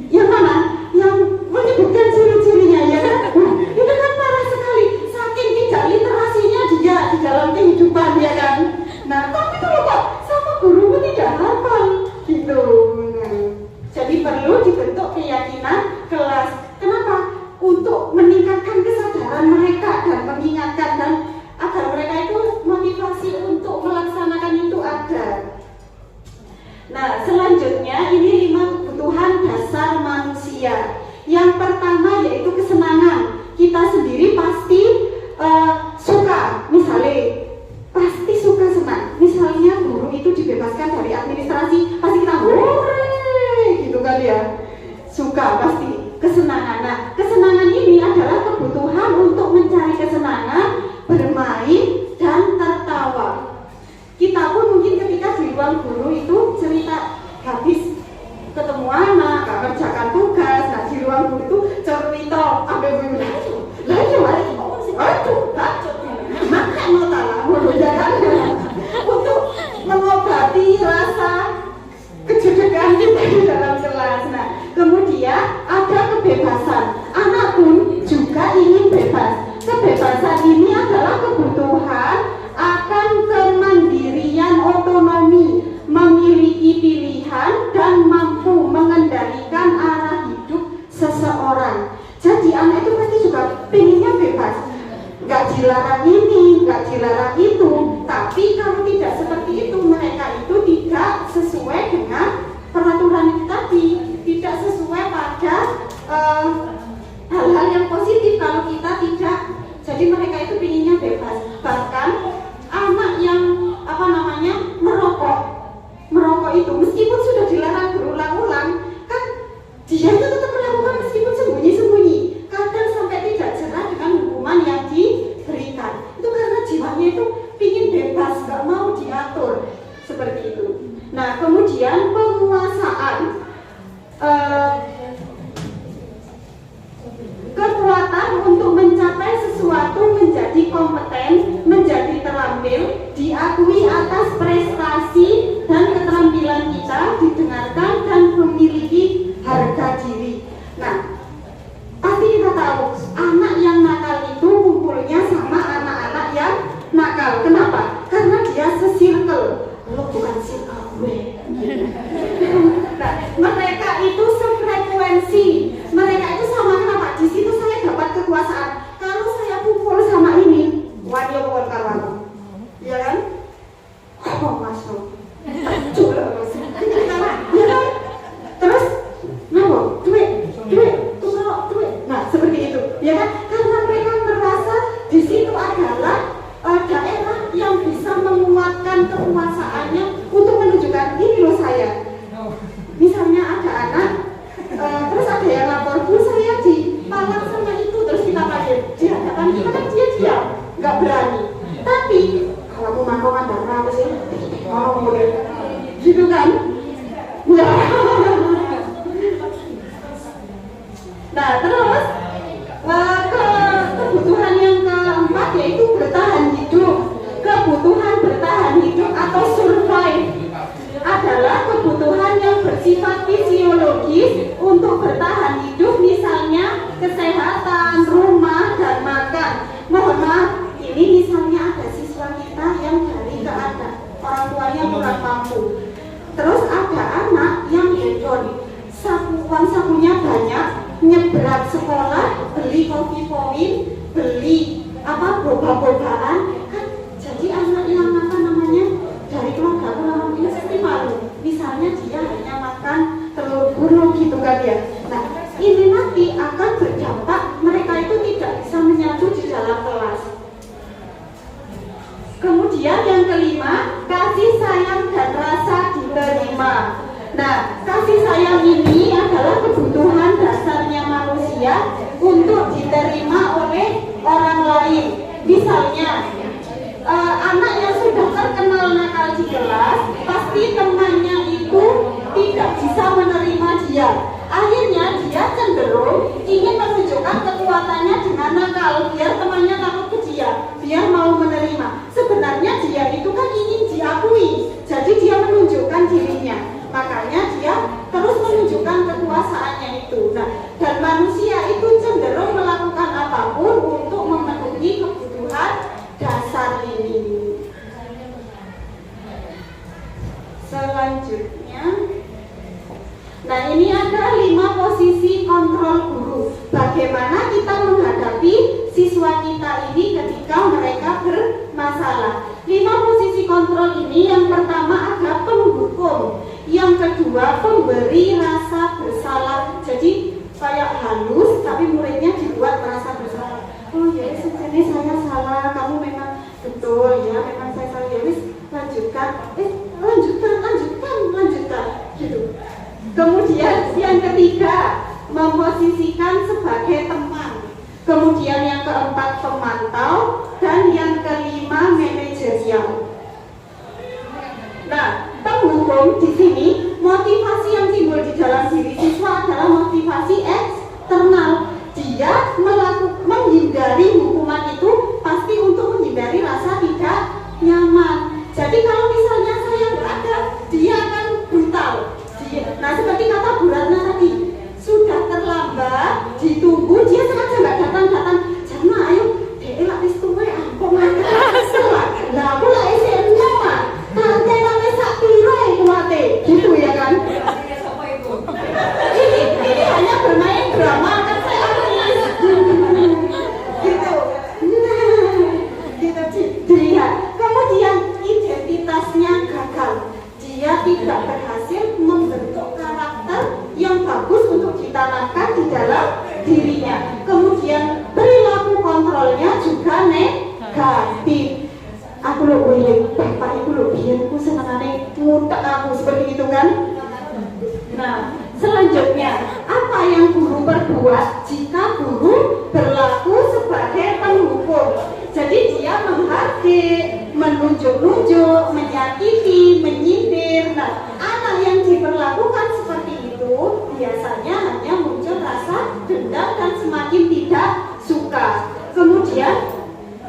yang mana? Yang menyebutkan ciri-cirinya ya kan? Itu kan parah sekali, saking tidak literasinya dia di dalam kehidupan ya kan? Nah tapi kalau kok sama guru tidak hafal gitu. Nah, jadi perlu dibentuk keyakinan kelas. Kenapa? Untuk meningkatkan kesadaran mereka dan mengingatkan dan agar mereka itu motivasi untuk melaksanakan itu ada. Nah selanjutnya ini 5 kebutuhan dasar manusia. Yang pertama yaitu kesenangan. Kita sendiri pasti suka, misalnya pasti suka senang. Misalnya guru itu dibebaskan dari administrasi, pasti kita hore gitu kan ya. Suka pasti. Kesenangan. Nah, kesenangan ini adalah kebutuhan untuk mencari kesenangan, bermain, dan tertawa. Kita pun mungkin ketika di ruang guru itu cerita habis ketemu anak, kerjakan tugas, nah di ruang guru itu cerita, ambil guru makan notalah, untuk mengobati rasa kejedekan kita di dalam kelas. Nah, kemudian ada kebebasan. Anak pun juga ingin bebas. Kebebasan ini adalah kebutuhan akan kemandirian otonomi, memiliki pilihan dan mampu mengendalikan arah hidup seseorang. Jadi anak itu pasti juga pengennya bebas. Nggak dilarang ini, nggak dilarang itu. Tapi kalau tidak seperti itu, mereka itu tidak sesuai dengan peraturan itu tadi, tidak sesuai pada hal-hal yang positif kalau kita tidak. Jadi mereka itu pinginnya bebas. Bahkan anak yang merokok itu meskipun sudah dilarang berulang-ulang, kan dia itu tetap melakukan meskipun sembunyi-sembunyi. Kadang sampai tidak jerah dengan hukuman yang diberikan. Itu karena jiwanya itu pingin bebas, nggak mau diatur seperti itu. Nah, kemudian penguasaan, kekuatan untuk mencapai sesuatu, menjadi kompeten, menjadi terampil, diakui atas prestasi dan keterampilan kita, didengarkan dan memiliki harga diri. Nah, pasti kita tahu anak yang nakal itu kumpulnya sama anak-anak yang nakal. Kenapa? Karena dia se-circle. Lo bukan circle gue. Nah, mereka itu sefrekuensi. Mereka itu sama. Kenapa? Di situ saya dapat kekuasaan. Kalau saya kumpul sama ini, wadio bukan kawan, ya kan? Oh masuk. diam, nggak berani. Tapi kalau mau makan ada apa sih? Mau gitu kan? Nah terus kebutuhan yang keempat yaitu bertahan hidup. Kebutuhan bertahan hidup atau survive adalah kebutuhan yang bersifat fisiologis untuk bertahan hidup, misalnya kesehatan, rumah, dan makan. Mohon maaf, ini misalnya ada siswa kita yang dari keadaan orang tuanya kurang mampu. Terus ada anak yang hedon, uang sakunya banyak, nyebrang sekolah, beli kopi poin, beli boba-bobaan, kan jadi anak yang dari keluarga kurang ini pasti malu. Misalnya dia hanya makan telur gulung gitu kan ya. Nah ini nanti akan berdampak mereka itu tidak bisa menyatu di dalam kelas. Kemudian yang kelima, kasih sayang dan rasa diterima. Nah kasih sayang ini adalah kebutuhan dasarnya manusia untuk diterima oleh orang lain. Misalnya anak yang sudah terkenal nakal di kelas, pasti temannya itu tidak bisa menerima dia. Akhirnya dia cenderung ingin menunjukkan kekuatannya dengan nakal, biar temannya takut ke dia, biar mau menerima. Sebenarnya dia itu kan ingin diakui, jadi dia menunjukkan dirinya. Makanya dia terus menunjukkan kekuasaannya itu. Nah, dan manusia itu cenderung melakukan apapun untuk memenuhi kebutuhan dasar ini. Selanjutnya, nah ini ada 5 posisi kontrol guru. Bagaimana kita menghadapi siswa kita ini ketika mereka bermasalah. 5 posisi kontrol ini, yang pertama ada penghukum, yang kedua pemberi rasa bersalah. Jadi kayak halus tapi muridnya dibuat merasa bersalah. Oh ya, ini saya salah, kamu memang betul ya, memang saya salah, ya wis lanjutkan, lanjutkan gitu. Kemudian yang ketiga, memposisikan sebagai teman. Kemudian yang keempat, pemantau, dan yang kelima, manajerial. Nah, penghukum di sini, motivasi yang timbul di dalam diri siswa adalah motivasi eksternal. Dia menghindari hukuman itu pasti untuk menghindari rasa tidak nyaman. Jadi kalau misalnya saya berada, dia akan brutal. Nah seperti kata Bu Ratna tadi, sudah terlambat, ditunggu, dia sengaja nggak datang. Jangan ayo, dia lapis tuwe, ampun lah aku lah SMA mah, tante nangis sak piro kuate, gitu ya kan? Ini hanya bermain drama kan saya dilihat. Kemudian identitasnya gagal, dia tidak berhasil membentuk karakter yang bagus untuk ditanamkan di dalam dirinya. Kemudian perilaku kontrolnya juga negatif. Aku lo boleh, bapak ibu lo biar aku senangane mutak aku seperti itu kan. Nah selanjutnya, apa yang guru perbuat jika guru berlaku sebagai penghukum? Jadi dia menghardik, menunjuk-nunjuk, menyakiti, menyindir. Nah, anak yang diperlakukan seperti itu biasanya hanya muncul rasa dendam dan semakin tidak suka. Kemudian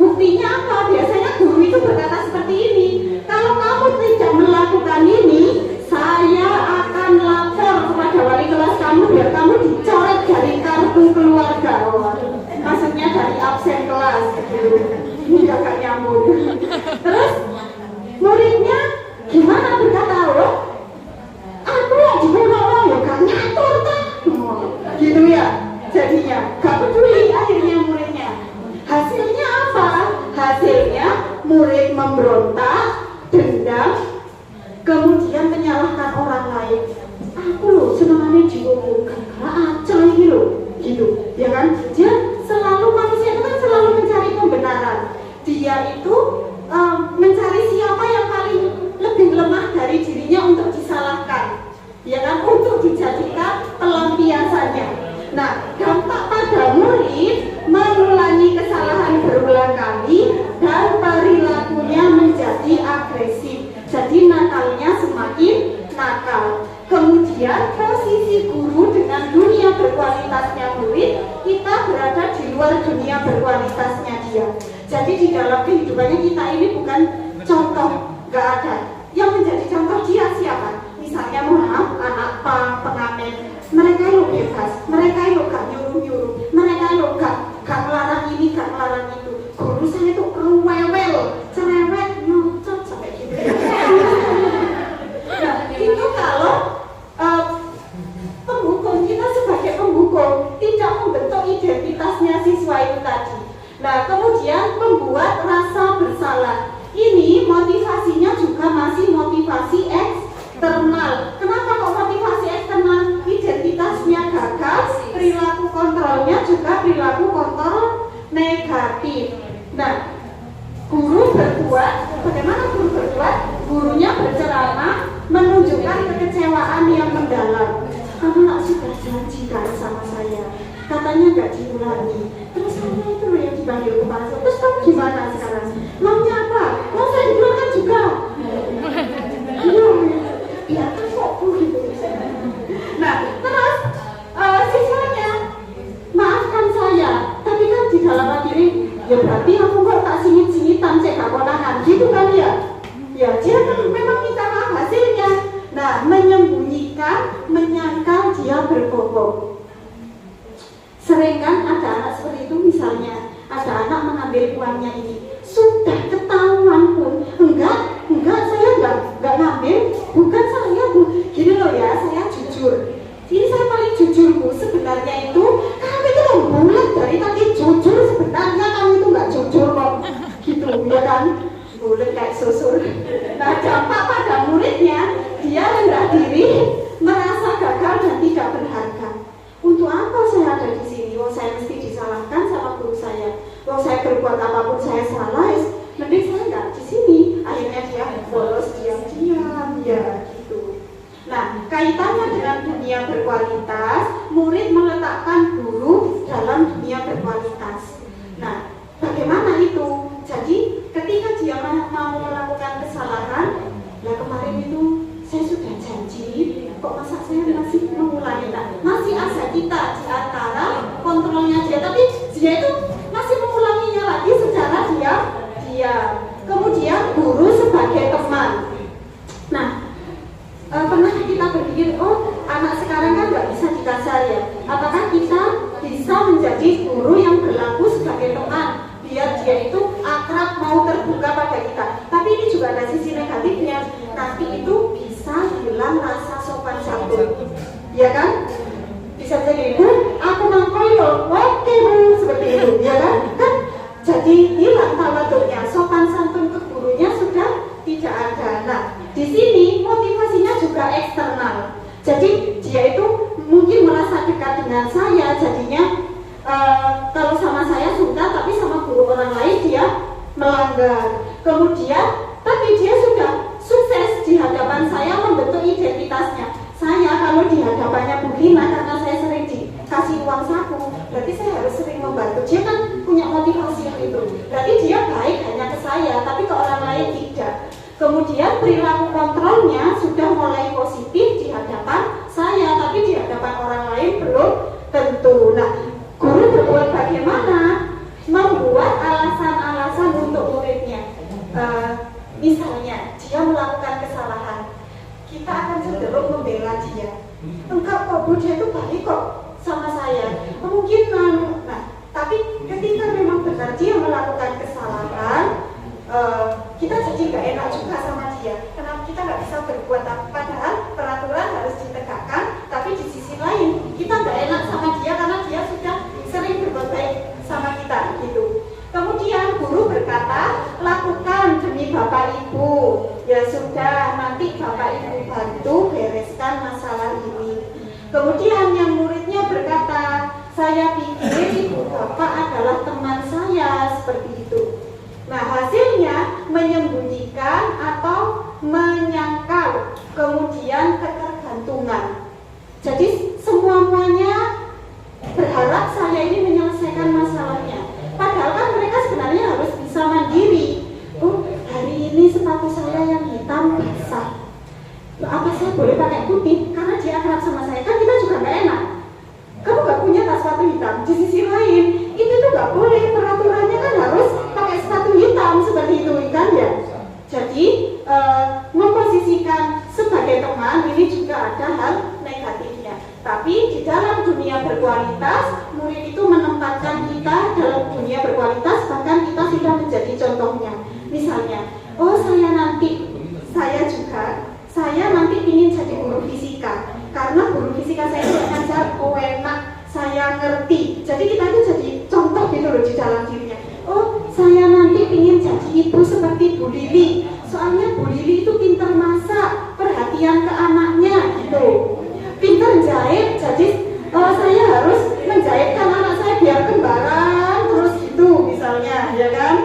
buktinya apa? Biasanya guru itu berkata seperti ini, kalau kamu tidak melakukan ini, saya akan lapor kepada wali kelas kamu biar kamu dicoret dari kartu keluarga. Maksudnya dari absen kelas. Ini agak nyambung. Terus muridnya gimana berkata, oh aku lagi ngomong ya gak ngatur tak? Gitu ya. Jadinya gak peduli akhirnya muridnya. Hasilnya apa? Hasilnya murid memberontak, dendam, kemudian menyalahkan orang lain. Aku loh senangannya diomong, acel ini loh, gitu, ya kan? Dia selalu, manusia itu kan selalu mencari pembenaran. Dia itu mencari siapa yang paling lebih lemah dari dirinya untuk disalahkan, ya kan? Untuk dijadikan pelampiasannya. Nah, dampak pada murid mengulangi kesalahan berulang kali dan perilakunya menjadi agresif. Jadi nakalnya semakin nakal. Kemudian posisi guru dengan dunia berkualitasnya murid, kita berada di luar dunia berkualitasnya dia. Jadi di dalam kehidupannya kita ini bukan contoh, nggak ada. Yang menjadi contoh dia siapa? Misalnya mohon maaf, anak pengamen, mereka itu bebas, mereka itu gak nyuruh-nyuruh, mereka itu gak ngelarang ini, gak ngelarang itu. Guru saya itu rewel, cerewet, nyocot sampai gitu. Nah, itu kalau penghukum, kita sebagai penghukum tidak membentuk identitasnya siswa itu tadi. Nah, kemudian membuat rasa bersalah. Ini motivasinya juga masih motivasi eksternal. Kenapa kok motivasi eksternal? Identitasnya gagal, perilaku kontrolnya juga perilaku kontrol negatif. Nah, guru berbuat, bagaimana guru berbuat? Gurunya berceramah, menunjukkan kekecewaan yang mendalam. Kamu nak sudah janjikan sama saya, katanya nggak diulangi. Terus saya itu loh yang dipanggil kepala saya. Terus kamu gimana sekarang? Maunya apa? Mau saya diulangi juga? Iya, kok gitu. Nah, terus siswanya maafkan saya, tapi kan di dalam hati ini, ya berarti aku kok tak singit-singitan cek konangan gitu kan ya? Ya dia kan memang minta maaf hasilnya. Nah, menyembunyikan, menyangkal dia berbohong. Sering kan ada anak seperti itu, misalnya ada anak mengambil uangnya ini, sudah ketahuan pun enggak saya enggak ngambil, bukan saya Bu, gini loh ya, saya jujur, ini saya paling jujur Bu, sebenarnya itu kamu itu loh bulat dari tadi jujur, sebenarnya kamu itu enggak jujur kok, gitu ya kan, bulat kayak susur. Nah, dampak pada muridnya, dia rendah diri, merasa gagal dan tidak berharga. Untuk apa saya ada di sini? Oh, saya mesti disalahkan sama guru saya. Oh, saya berbuat apapun saya salah, mending saya nggak di sini. Akhirnya dia bolos diam-diam, ya gitu. Nah, kaitannya dengan dunia berkualitas, murid meletakkan guru dalam dunia berkualitas. Nah, bagaimana itu? Jadi, ketika dia mau melakukan kesalahan, nah kemarin itu saya sudah janji, kok masa saya masih mengulangi? Nah, masih ada kita di antara kontrolnya dia, tapi dia itu masih mengulanginya lagi secara diam. Kemudian guru sebagai teman. Nah, pernah kita berpikir, oh anak sekarang kan nggak bisa dikasar ya. Apakah kita bisa menjadi guru yang berlaku sebagai teman? Biar dia itu akrab, mau terbuka pada kita. Tapi ini juga ada sisi negatifnya. Nanti itu bisa hilang rasa sopan santun, ya kan? Bisa jadi Bu, aku nangkoi loh, oke Bu, seperti itu, ya kan? Kan jadi hilang tawaduknya, sopan santun ke gurunya sudah tidak ada. Nah, di sini motivasinya juga eksternal. Jadi dia itu mungkin merasa dekat dengan saya, jadinya kalau sama saya suka, tapi sama guru orang lain dia melanggar. Kemudian, tapi dia sudah sukses di hadapan saya membentuk identitasnya. Saya kalau di hadapannya Bu Gina, karena saya sering dikasih uang saku, berarti saya harus sering membantu. Dia kan punya motivasi yang itu. Berarti dia baik hanya ke saya, tapi ke orang lain tidak. Kemudian perilaku kontrolnya sudah mulai positif di hadapan saya, tapi di hadapan orang lain belum tentu. Nah, guru berbuat bagaimana? Membuat alasan-alasan untuk muridnya. Misalnya, dia melakukan kesalahan, kita akan cenderung membela dia. Enggak kok, Bu, dia itu baik kok sama saya. Mungkin, nah, tapi ketika memang benar dia melakukan kesalahan, kita jadi nggak enak juga sama dia. Kenapa kita nggak bisa berbuat apa? Padahal peraturan harus ditegakkan, tapi di sisi lain kita nggak enak sama dia karena dia sudah sering berbuat baik sama kita, gitu. Kemudian guru berkata, lakukan demi Bapak Ibu. Ya sudah, nanti Bapak Ibu bantu bereskan masalah ini. Kemudian yang muridnya saya boleh pakai putih karena dia akrab sama saya, kan kita juga nggak enak. Kamu nggak punya tas sepatu hitam, di sisi lain itu tuh nggak boleh, peraturannya kan harus pakai sepatu hitam seperti itu kan ya. Jadi memposisikan sebagai teman ini juga ada hal negatifnya. Tapi di dalam dunia berkualitas, murid itu menempatkan kita dalam dunia berkualitas, bahkan kita sudah menjadi contohnya. Misalnya, oh saya nanti ingin jadi guru fisika, karena guru fisika saya itu ngajar enak, saya ngerti. Jadi kita itu jadi contoh gitu loh di dalam dirinya. Oh saya nanti ingin jadi ibu seperti Bu Lili, soalnya Bu Lili itu pintar masak, perhatian ke anaknya gitu, pintar jahit, jadi saya harus menjahitkan anak saya biar kembaran terus gitu misalnya, ya kan?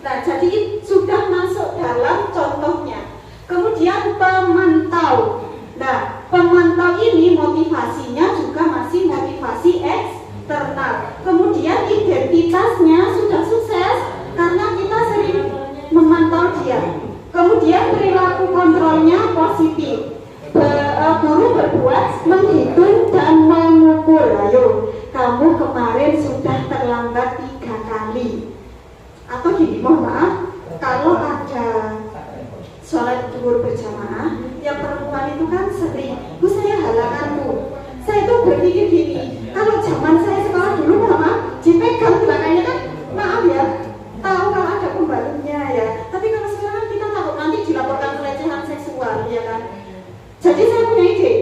Nah jadi sudah masuk dalam contohnya. Kemudian pemantau. Nah pemantau ini motivasinya juga masih motivasi eksternal. Kemudian identitasnya sudah sukses karena kita sering memantau dia. Kemudian perilaku kontrolnya positif. Guru berbuat menghitung dan mengukur. Ayo, kamu kemarin sudah terlambat 3 kali. Atau gini, mohon maaf, kalau ada sholat zuhur berjamaah, yang perempuan itu kan sering, Bu saya halanganmu. Saya itu berpikir gini, kalau zaman saya sekolah dulu, mama dipegang belakangnya kan, maaf ya, tahu kalau ada pembalutnya ya. Tapi kalau sekarang kita takut nanti dilaporkan pelecehan seksual, ya kan? Jadi saya punya ide,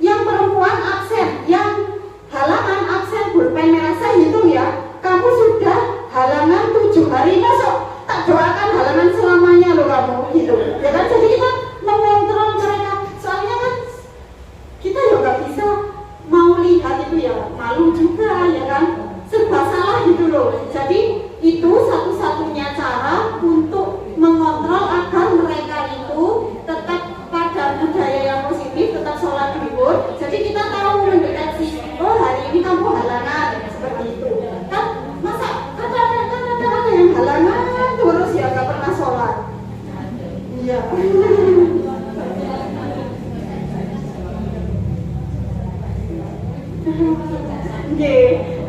yang perempuan absen, yang halangan absen pulpen merah, saya hitung ya, kamu sudah halangan 7 hari, masuk tak doakan halangan selamanya loh kamu, gitu. Ya kan, jadi kita mengontrol mereka, soalnya kan kita ya nggak bisa mau lihat itu ya, malu juga ya kan, serba salah gitu loh. Jadi itu satu-satunya cara untuk mengontrol agar mereka itu tetap pada budaya yang positif, tetap sholat zuhur. Jadi kita tahu mendeteksi, oh hari ini kamu halangan, seperti itu. Kan masa ada yang halangan terus ya nggak pernah sholat. Iya.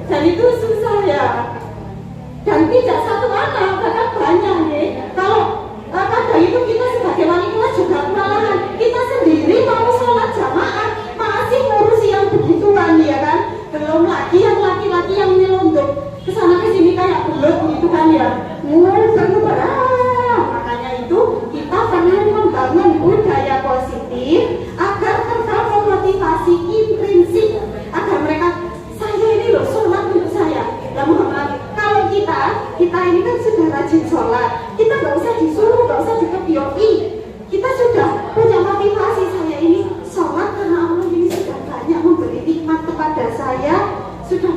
Dan itu susah ya. Dan tidak satu anak, bahkan banyak nih. Kalau kadang itu kita sebagai wali kelas juga kewalahan. Kita sendiri mau sholat jamaah masih ngurusi yang begituan ya kan. Belum lagi yang laki-laki yang nyelundup kesana kesini kayak belut gitu kan ya. Makanya itu kita perlu membangun budaya positif agar tetap memotivasi intrinsik, agar mereka saya ini loh sholat untuk saya. Ya mohon maaf, kalau kita ini kan sudah rajin sholat, kita nggak usah disuruh, nggak usah dikepioki. Kita sudah punya motivasi, saya ini sholat karena Allah ini sudah banyak memberi nikmat kepada saya, sudah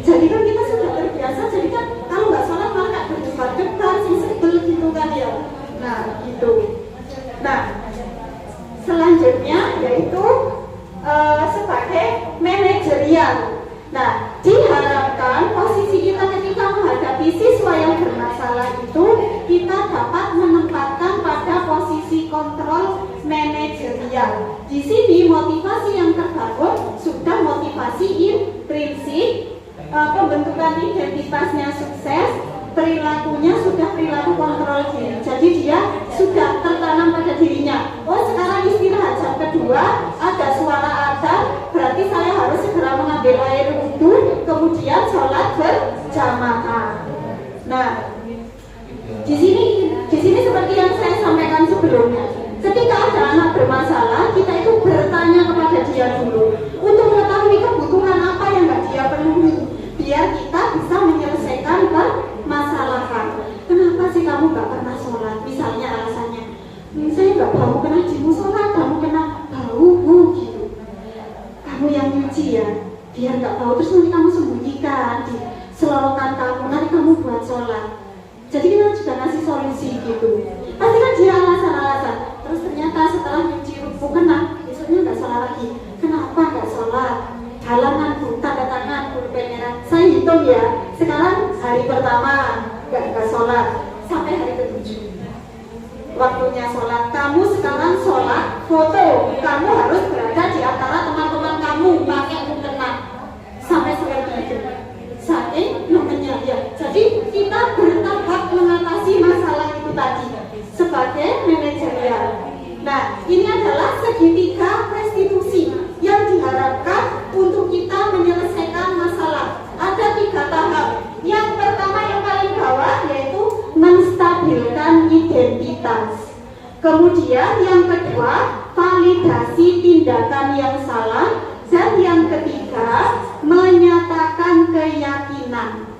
jadi kan kita sudah terbiasa. Jadi kan kalau nggak sholat malah nggak berdebar-debar, sebel gitu kan ya. Nah gitu. Nah selanjutnya yaitu sebagai manajerial. Nah, diharapkan posisi kita ketika menghadapi siswa yang bermasalah itu kita dapat menempatkan pada posisi kontrol manajerial. Di sini motivasi yang terbangun sudah motivasi intrinsik, pembentukan identitasnya sukses, perilakunya sudah perilaku kontrol diri. Jadi dia sudah tertanam pada dirinya. Oh sekarang istirahat jam kedua, ada suara adzan, berarti saya harus segera mengambil air wudhu, kemudian sholat berjamaah. Nah, di sini seperti yang saya sampaikan sebelumnya. Ketika ada anak bermasalah, kita itu bertanya kepada dia dulu untuk mengetahui kebutuhan apa yang nggak dia penuhi, biar kita bisa menyelesaikan permasalahan. Kenapa sih kamu nggak pernah sholat? Misalnya alasannya, saya nggak mau kena jimu sholat, kamu kena bau gitu. Kamu yang nyuci ya, biar nggak bau. Terus nanti kamu sembunyikan di selorokan kamu, nanti kamu buat sholat. Jadi kita juga ngasih solusi gitu. Pasti kan dia alasan-alasan. Terus ternyata setelah nyuci rumput kena, besoknya nggak sholat lagi. Kenapa nggak sholat? Halangan tanda tangan pulpen merah. Saya hitung ya. Sekarang hari pertama nggak sholat sampai hari ke-7. waktunya sholat. Kamu sekarang sholat, foto. Kamu harus berada di antara teman-teman kamu, pakai mukena sampai seperti itu. Saking namanya ya. Jadi kita bertahap mengatasi masalah itu tadi sebagai manajerial. Nah, ini adalah segitiga restitusi yang diharapkan untuk kita menyelesaikan masalah. Ada 3 tahap. Yang pertama yang paling bawah yaitu menstabilkan identitas. Kemudian yang kedua, validasi tindakan yang salah. Dan yang ketiga, menyatakan keyakinan.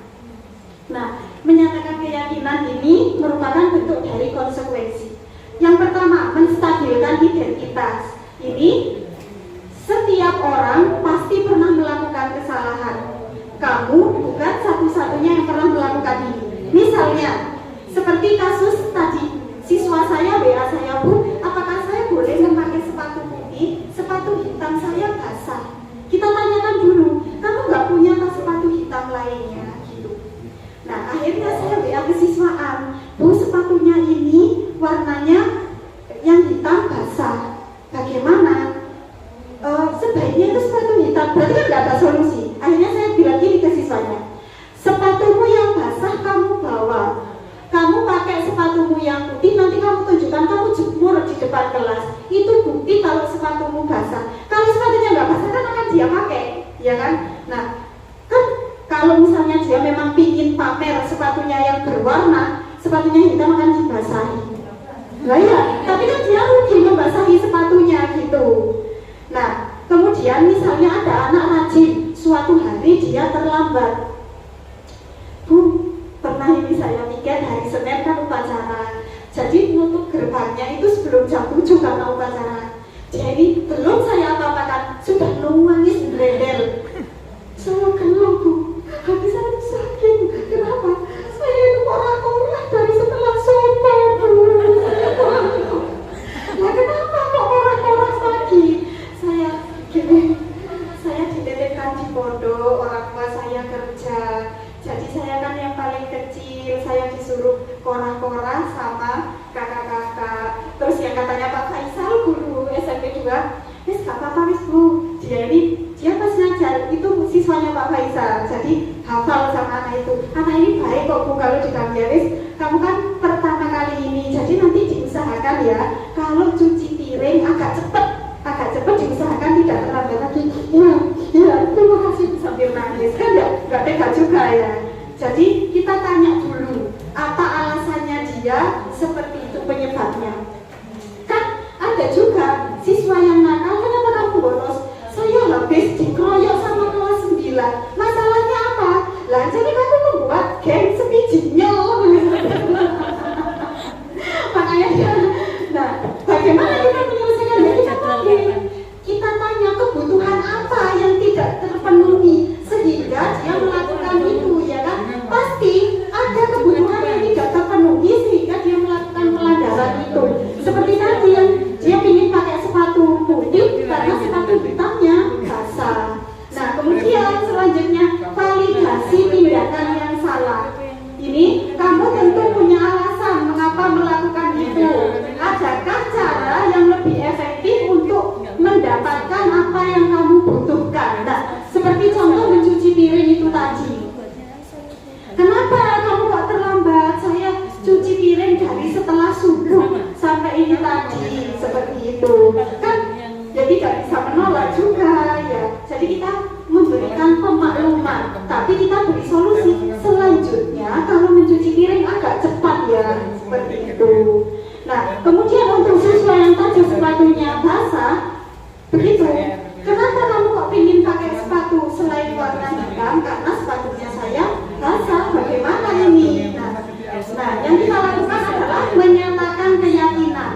Nah, menyatakan keyakinan ini merupakan bentuk dari konsekuensi. Yang pertama, menstabilkan identitas. Ini setiap orang pasti pernah melakukan kesalahan. Kamu bukan satu-satunya yang pernah melakukan ini. Misalnya, seperti kasus tadi, siswa saya WA saya, Bu, apakah saya boleh memakai sepatu putih? Sepatu hitam saya basah. Kita tanyakan dulu, kamu nggak punya tas sepatu hitam lainnya? Gitu. Nah, akhirnya saya WA ke siswaan, Bu, sepatunya ini warnanya yang hitam basah. Bagaimana? Sebaiknya itu sepatu hitam. Berarti kan nggak ada solusi. Akhirnya saya bilang gini ke siswanya, sepatumu yang basah kamu bawa. Kamu pakai sepatumu yang putih, nanti kamu tunjukkan, kamu jemur di depan kelas. Itu bukti kalau sepatumu basah. Kalau sepatunya nggak basah kan akan dia pakai, ya kan? Nah, kan kalau misalnya dia memang pingin pamer sepatunya yang berwarna, sepatunya hitam akan dibasahi. Nah ya, tapi kan dia rugi membasahi sepatunya gitu. Nah, kemudian misalnya ada anak rajin, suatu hari dia terlambat. Bu, pernah ini saya tiket hari Senin kan upacara. Jadi nutup gerbangnya itu sebelum jam 7 karena upacara. Jadi belum saya apa-apakan, sudah nangis berendel. Saya gelap, Bu. Hati saya itu sakit. Kenapa? Saya itu orang-orang dari setelah sholat, Bu. Nah, kenapa kok orang-orang lagi? Saya gini, saya dititipkan di pondok, orang tua saya kerja. Jadi saya kan yang paling kecil, saya disuruh korah-korah sama kakak-kakak. Terus yang katanya Pak Faisal, guru SMP 2, wis gak apa-apa wis Bu, dia pas ngajar itu siswanya Pak Faisal, jadi hafal sama anak itu. Anak ini baik kok Bu, kalau dipanggil wis, kamu kan pertama kali ini, jadi nanti diusahakan ya, kalau cuci piring agak cepet diusahakan tidak terlambat lagi. Ya, terima kasih sambil nangis kan ya, nggak tega juga ya. Jadi kita tanya dulu apa alasannya dia seperti itu penyebabnya. Kan ada juga siswa yang nakal, kenapa kamu bolos? Saya habis dikeroyok sama kelas 9. Masalahnya apa? Lah jadi kamu membuat geng sepijinya. Makanya nah, bagaimana kita menyelesaikan ini? Kita tanya kebutuhan apa yang tidak terpenuhi sehingga dia melakukan itu, ya kan? Pasti ada kebutuhan yang tidak terpenuhi sehingga dia melakukan pelanggaran itu. Seperti tadi yang dia ingin pakai sepatu putih karena sepatu hitamnya basah. Nah, kemudian selanjutnya validasi tindakan yang salah. Ini kamu tentu punya alasan mengapa melakukan itu. Adakah cara yang lebih efektif untuk mendapatkan apa yang kamu butuhkan? Nah, seperti contoh mencuci piring itu tadi. Kenapa kamu kok terlambat? Saya cuci piring dari setelah subuh sampai ini tadi, seperti itu. Kan jadi tidak bisa menolak juga ya. Jadi kita memberikan pemakluman, tapi kita beri solusi. Selanjutnya kalau mencuci piring agak cepat ya, seperti itu. Nah, kemudian untuk siswa yang tadi sepatunya basah, begitu. Kenapa kamu kok ingin pakai sepatu selain warna hitam? Karena sepatunya saya basah. Bagaimana ini? Nah, yang kita lakukan adalah menyatakan keyakinan.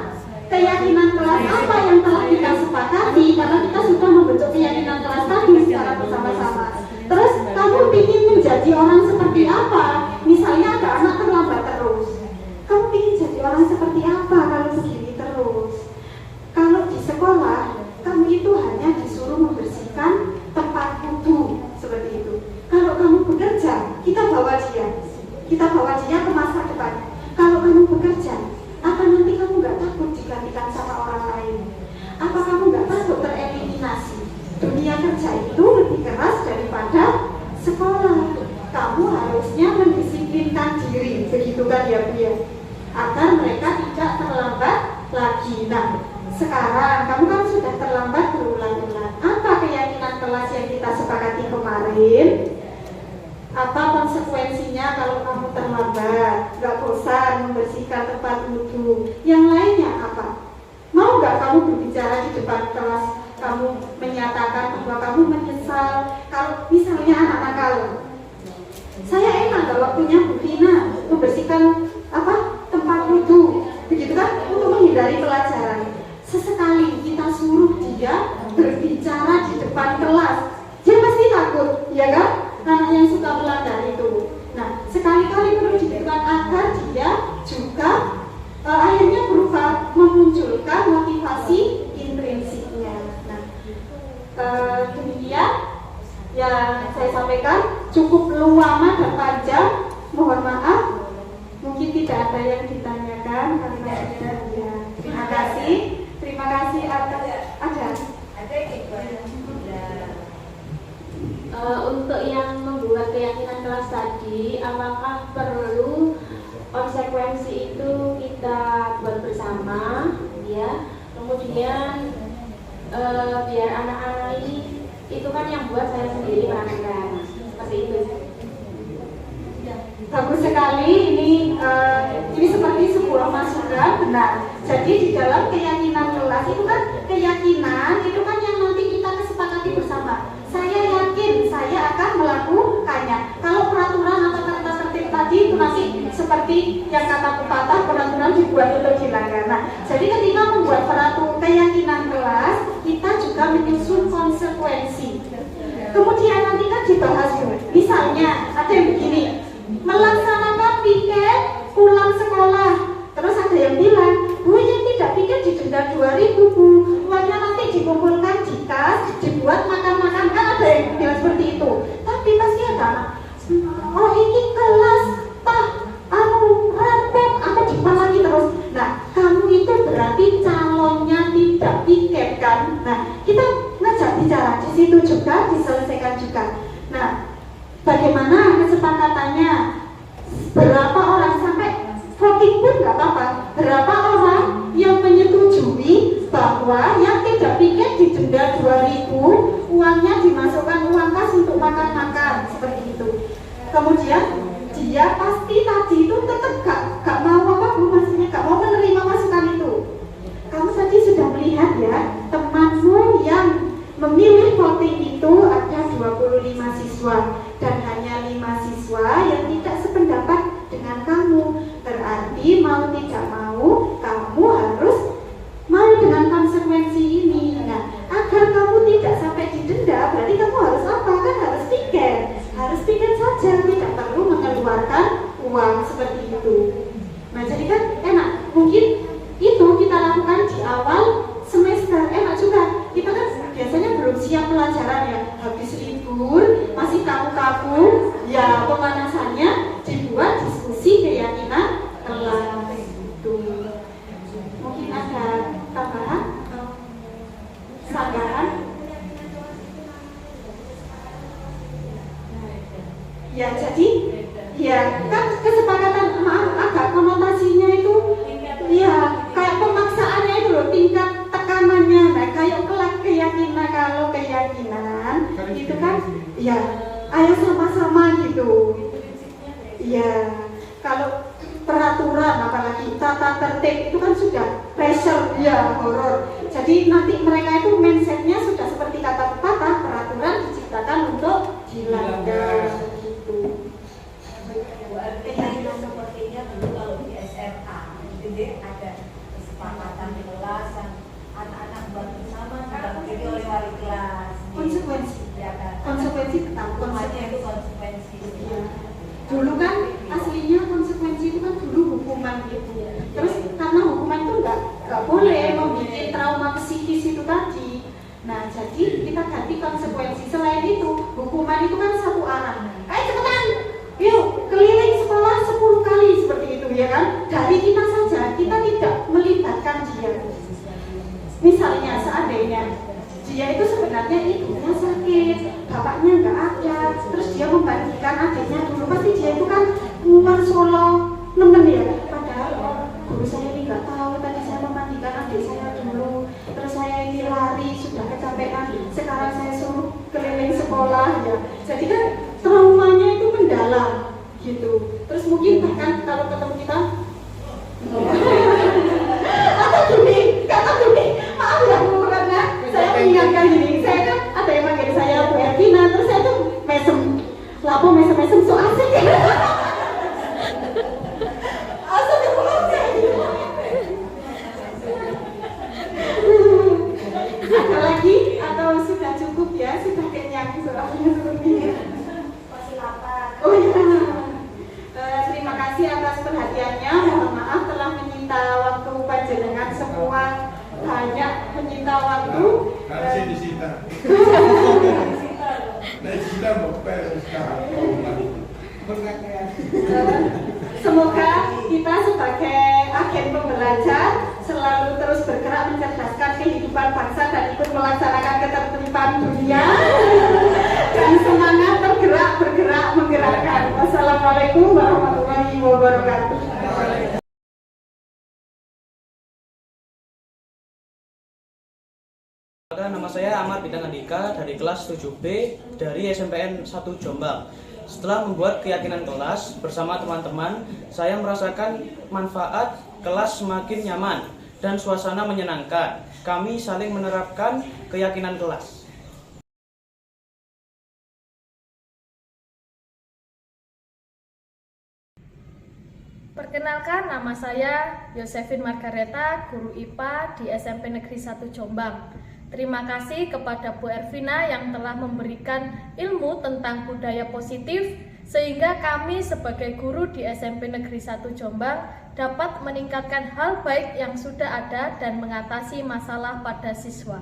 Keyakinan kelas apa yang telah kita sepakati, karena kita sudah membentuk keyakinan kelas tadi secara bersama-sama. Terus kamu ingin menjadi orang seperti apa? Misalnya ada anak terlambat terus. Kamu ingin jadi orang seperti apa kalau begini terus? Kalau di sekolah, kamu itu hanya disuruh membersihkan tempat wudhu seperti itu. Kalau kamu bekerja, kita bawa dia ke masa depan. Kalau kamu bekerja, apa nanti kamu digantikan sama orang lain. Apa kamu nggak takut tereliminasi? Dunia kerja itu lebih keras daripada sekolah. Kamu harusnya mendisiplinkan diri, begitu kan ya Bu ya, agar mereka tidak terlambat lagi. Nah, sekarang kamu kan sudah terlambat berulang-ulang. Apa keyakinan kelas yang kita sepakati kemarin? Apa konsekuensinya kalau kamu terlambat? Gak bosan membersihkan tempat wudhu. Yang lainnya apa? Mau gak kamu berbicara di depan kelas? Kamu menyatakan bahwa kamu menyesal kalau misalnya anak nakal. Saya enak gak waktunya Bu Vina membersihkan tempat wudhu, begitu kan, untuk menghindari pelajaran. Sesekali kita suruh dia berbicara di depan kelas, dia pasti takut, ya kan? Anak yang suka melanggar itu. Nah, sekali-kali perlu dilakukan agar dia juga akhirnya berusaha memunculkan motivasi intrinsiknya. Nah, demikian yang saya sampaikan, cukup luama dan panjang. Mohon maaf, mungkin tidak ada yang ditanyakan karena ya. Terima kasih atas ada. Untuk yang membuat keyakinan kelas tadi, apakah perlu konsekuensi itu kita buat bersama, ya? Kemudian biar anak-anak ini itu kan yang buat saya sendiri melakukan seperti itu. Bagus sekali, ini seperti sebuah masukan, benar. Jadi di dalam keyakinan kelas itu kan yang nanti kita kesepakati bersama. Saya yakin saya akan melakukannya. Kalau peraturan atau tata tertib tadi itu nanti seperti yang kata pepatah, peraturan dibuat untuk dilanggar. Nah, jadi ketika membuat peraturan keyakinan kelas, kita juga menyusun konsekuensi. Kemudian nanti kan dibahas dulu. Misalnya ada yang begini, melaksanakan piket pulang sekolah. Terus ada yang bilang, Bu, yang tidak piket didenda 2.000 Bu. Uangnya nanti dikumpulkan di kas, dibuat makan-makan. Kan ada yang bilang seperti itu. Tapi pasti ada anak, oh ini kelas rampok atau dipalagi terus. Nah, kamu itu berarti calonnya tidak piket kan. Nah, kita ngajak bicara di situ juga, diselesaikan juga. Nah, bagaimana kesepakatannya? Berapa orang, sampai voting pun nggak apa-apa. Berapa orang yang menyetujui bahwa yang tidak piket didenda 2.000, uangnya dimasukkan uang kas untuk makan-makan, seperti itu. Kemudian dia pasti tadi itu tetap gak mau maksudnya gak mau menerima masukan itu. Kamu tadi sudah melihat ya, temanmu yang memilih voting itu ada 25 siswa dan hanya 5 siswa yang tidak sependapat dengan kamu. Berarti mau tidak mau, kamu harus mau dengan konsekuensi ini. Nah, agar kamu tidak sampai didenda, berarti kamu harus apa? Kan harus piket saja, tidak perlu mengeluarkan uang seperti itu. Nah, jadi kan enak. Mungkin itu kita lakukan di awal semester, enak juga. Kita kan biasanya belum siap pelajaran ya, habis libur, masih kaku-kaku, ya pemanasannya dibuat diskusi keyakinan kelas itu. Mungkin ada tambahan? Sanggahan? Ya, jadi ya kan kesepakatan, maaf agak konotasinya itu ya kayak pemaksaannya itu loh, tingkat tekanannya. Nah, kayak keyakinan, kalau keyakinan itu kan ya ayo sama-sama gitu. Ya, kalau peraturan apalagi tata tertib itu kan sudah pressure ya, horor. Jadi nanti mereka itu mindsetnya sudah seperti kata pepatah, peraturan diciptakan untuk dilanggar gitu. Keyakinan sepertinya dulu kalau di SMA jadi ada kesepakatan di kelas, anak-anak buat bersama tidak begitu oleh wali kelas. Konsekuensi Ya kan? konsekuensi tetap Konsekuensi itu konsekuensi. konsekuensi. Ya. Dulu kan aslinya konsekuensi itu kan dulu hukuman gitu. Terus karena hukuman itu nggak boleh membuat trauma psikis itu tadi. Nah, jadi kita ganti konsekuensi. Selain itu, hukuman itu kan satu arah. Ayo cepetan, yuk keliling sekolah 10 kali seperti itu ya kan. Dari kita saja, kita tidak melibatkan dia. misalnya seandainya dia itu sebenarnya ibunya sakit, bapaknya nggak ada, terus dia membagikan adiknya dulu, pasti dia itu kan keluar Solo nemen ya, padahal guru saya ini nggak tahu tadi saya memandikan adik saya dulu, terus saya ini lari sudah kecapean, sekarang saya suruh keliling sekolah ya, jadi kan traumanya itu mendalam gitu. Terus mungkin bahkan kalau ketemu kita atau gini, maaf ya Bu, karena saya mengingatkan gini, saya kan ada yang manggil saya Bu Ervina, terus saya tuh mesem, lapo mesem so asik ya. Asal ya pulang saya gitu. Ada lagi atau sudah cukup ya, sudah kenyang soalnya sepertinya. Masih lapar. Oh iya. Terima kasih atas perhatiannya. Mohon maaf telah menyita waktu panjenengan semua, banyak menyita waktu. Harusnya disita. Nah, disita bopel sekarang. Semoga kita sebagai agen pembelajar selalu terus bergerak mencerdaskan kehidupan bangsa dan ikut melaksanakan ketertiban dunia dan semangat bergerak menggerakkan. Wassalamualaikum warahmatullahi wabarakatuh. Nama saya Ahmad Bintang Andika dari kelas 7B dari SMPN 1 Jombang. Setelah membuat keyakinan kelas bersama teman-teman, saya merasakan manfaat kelas semakin nyaman dan suasana menyenangkan. Kami saling menerapkan keyakinan kelas. Perkenalkan, nama saya Yosefin Margareta, guru IPA di SMP Negeri 1 Jombang. Terima kasih kepada Bu Ervina yang telah memberikan ilmu tentang budaya positif, sehingga kami sebagai guru di SMP Negeri 1 Jombang dapat meningkatkan hal baik yang sudah ada dan mengatasi masalah pada siswa.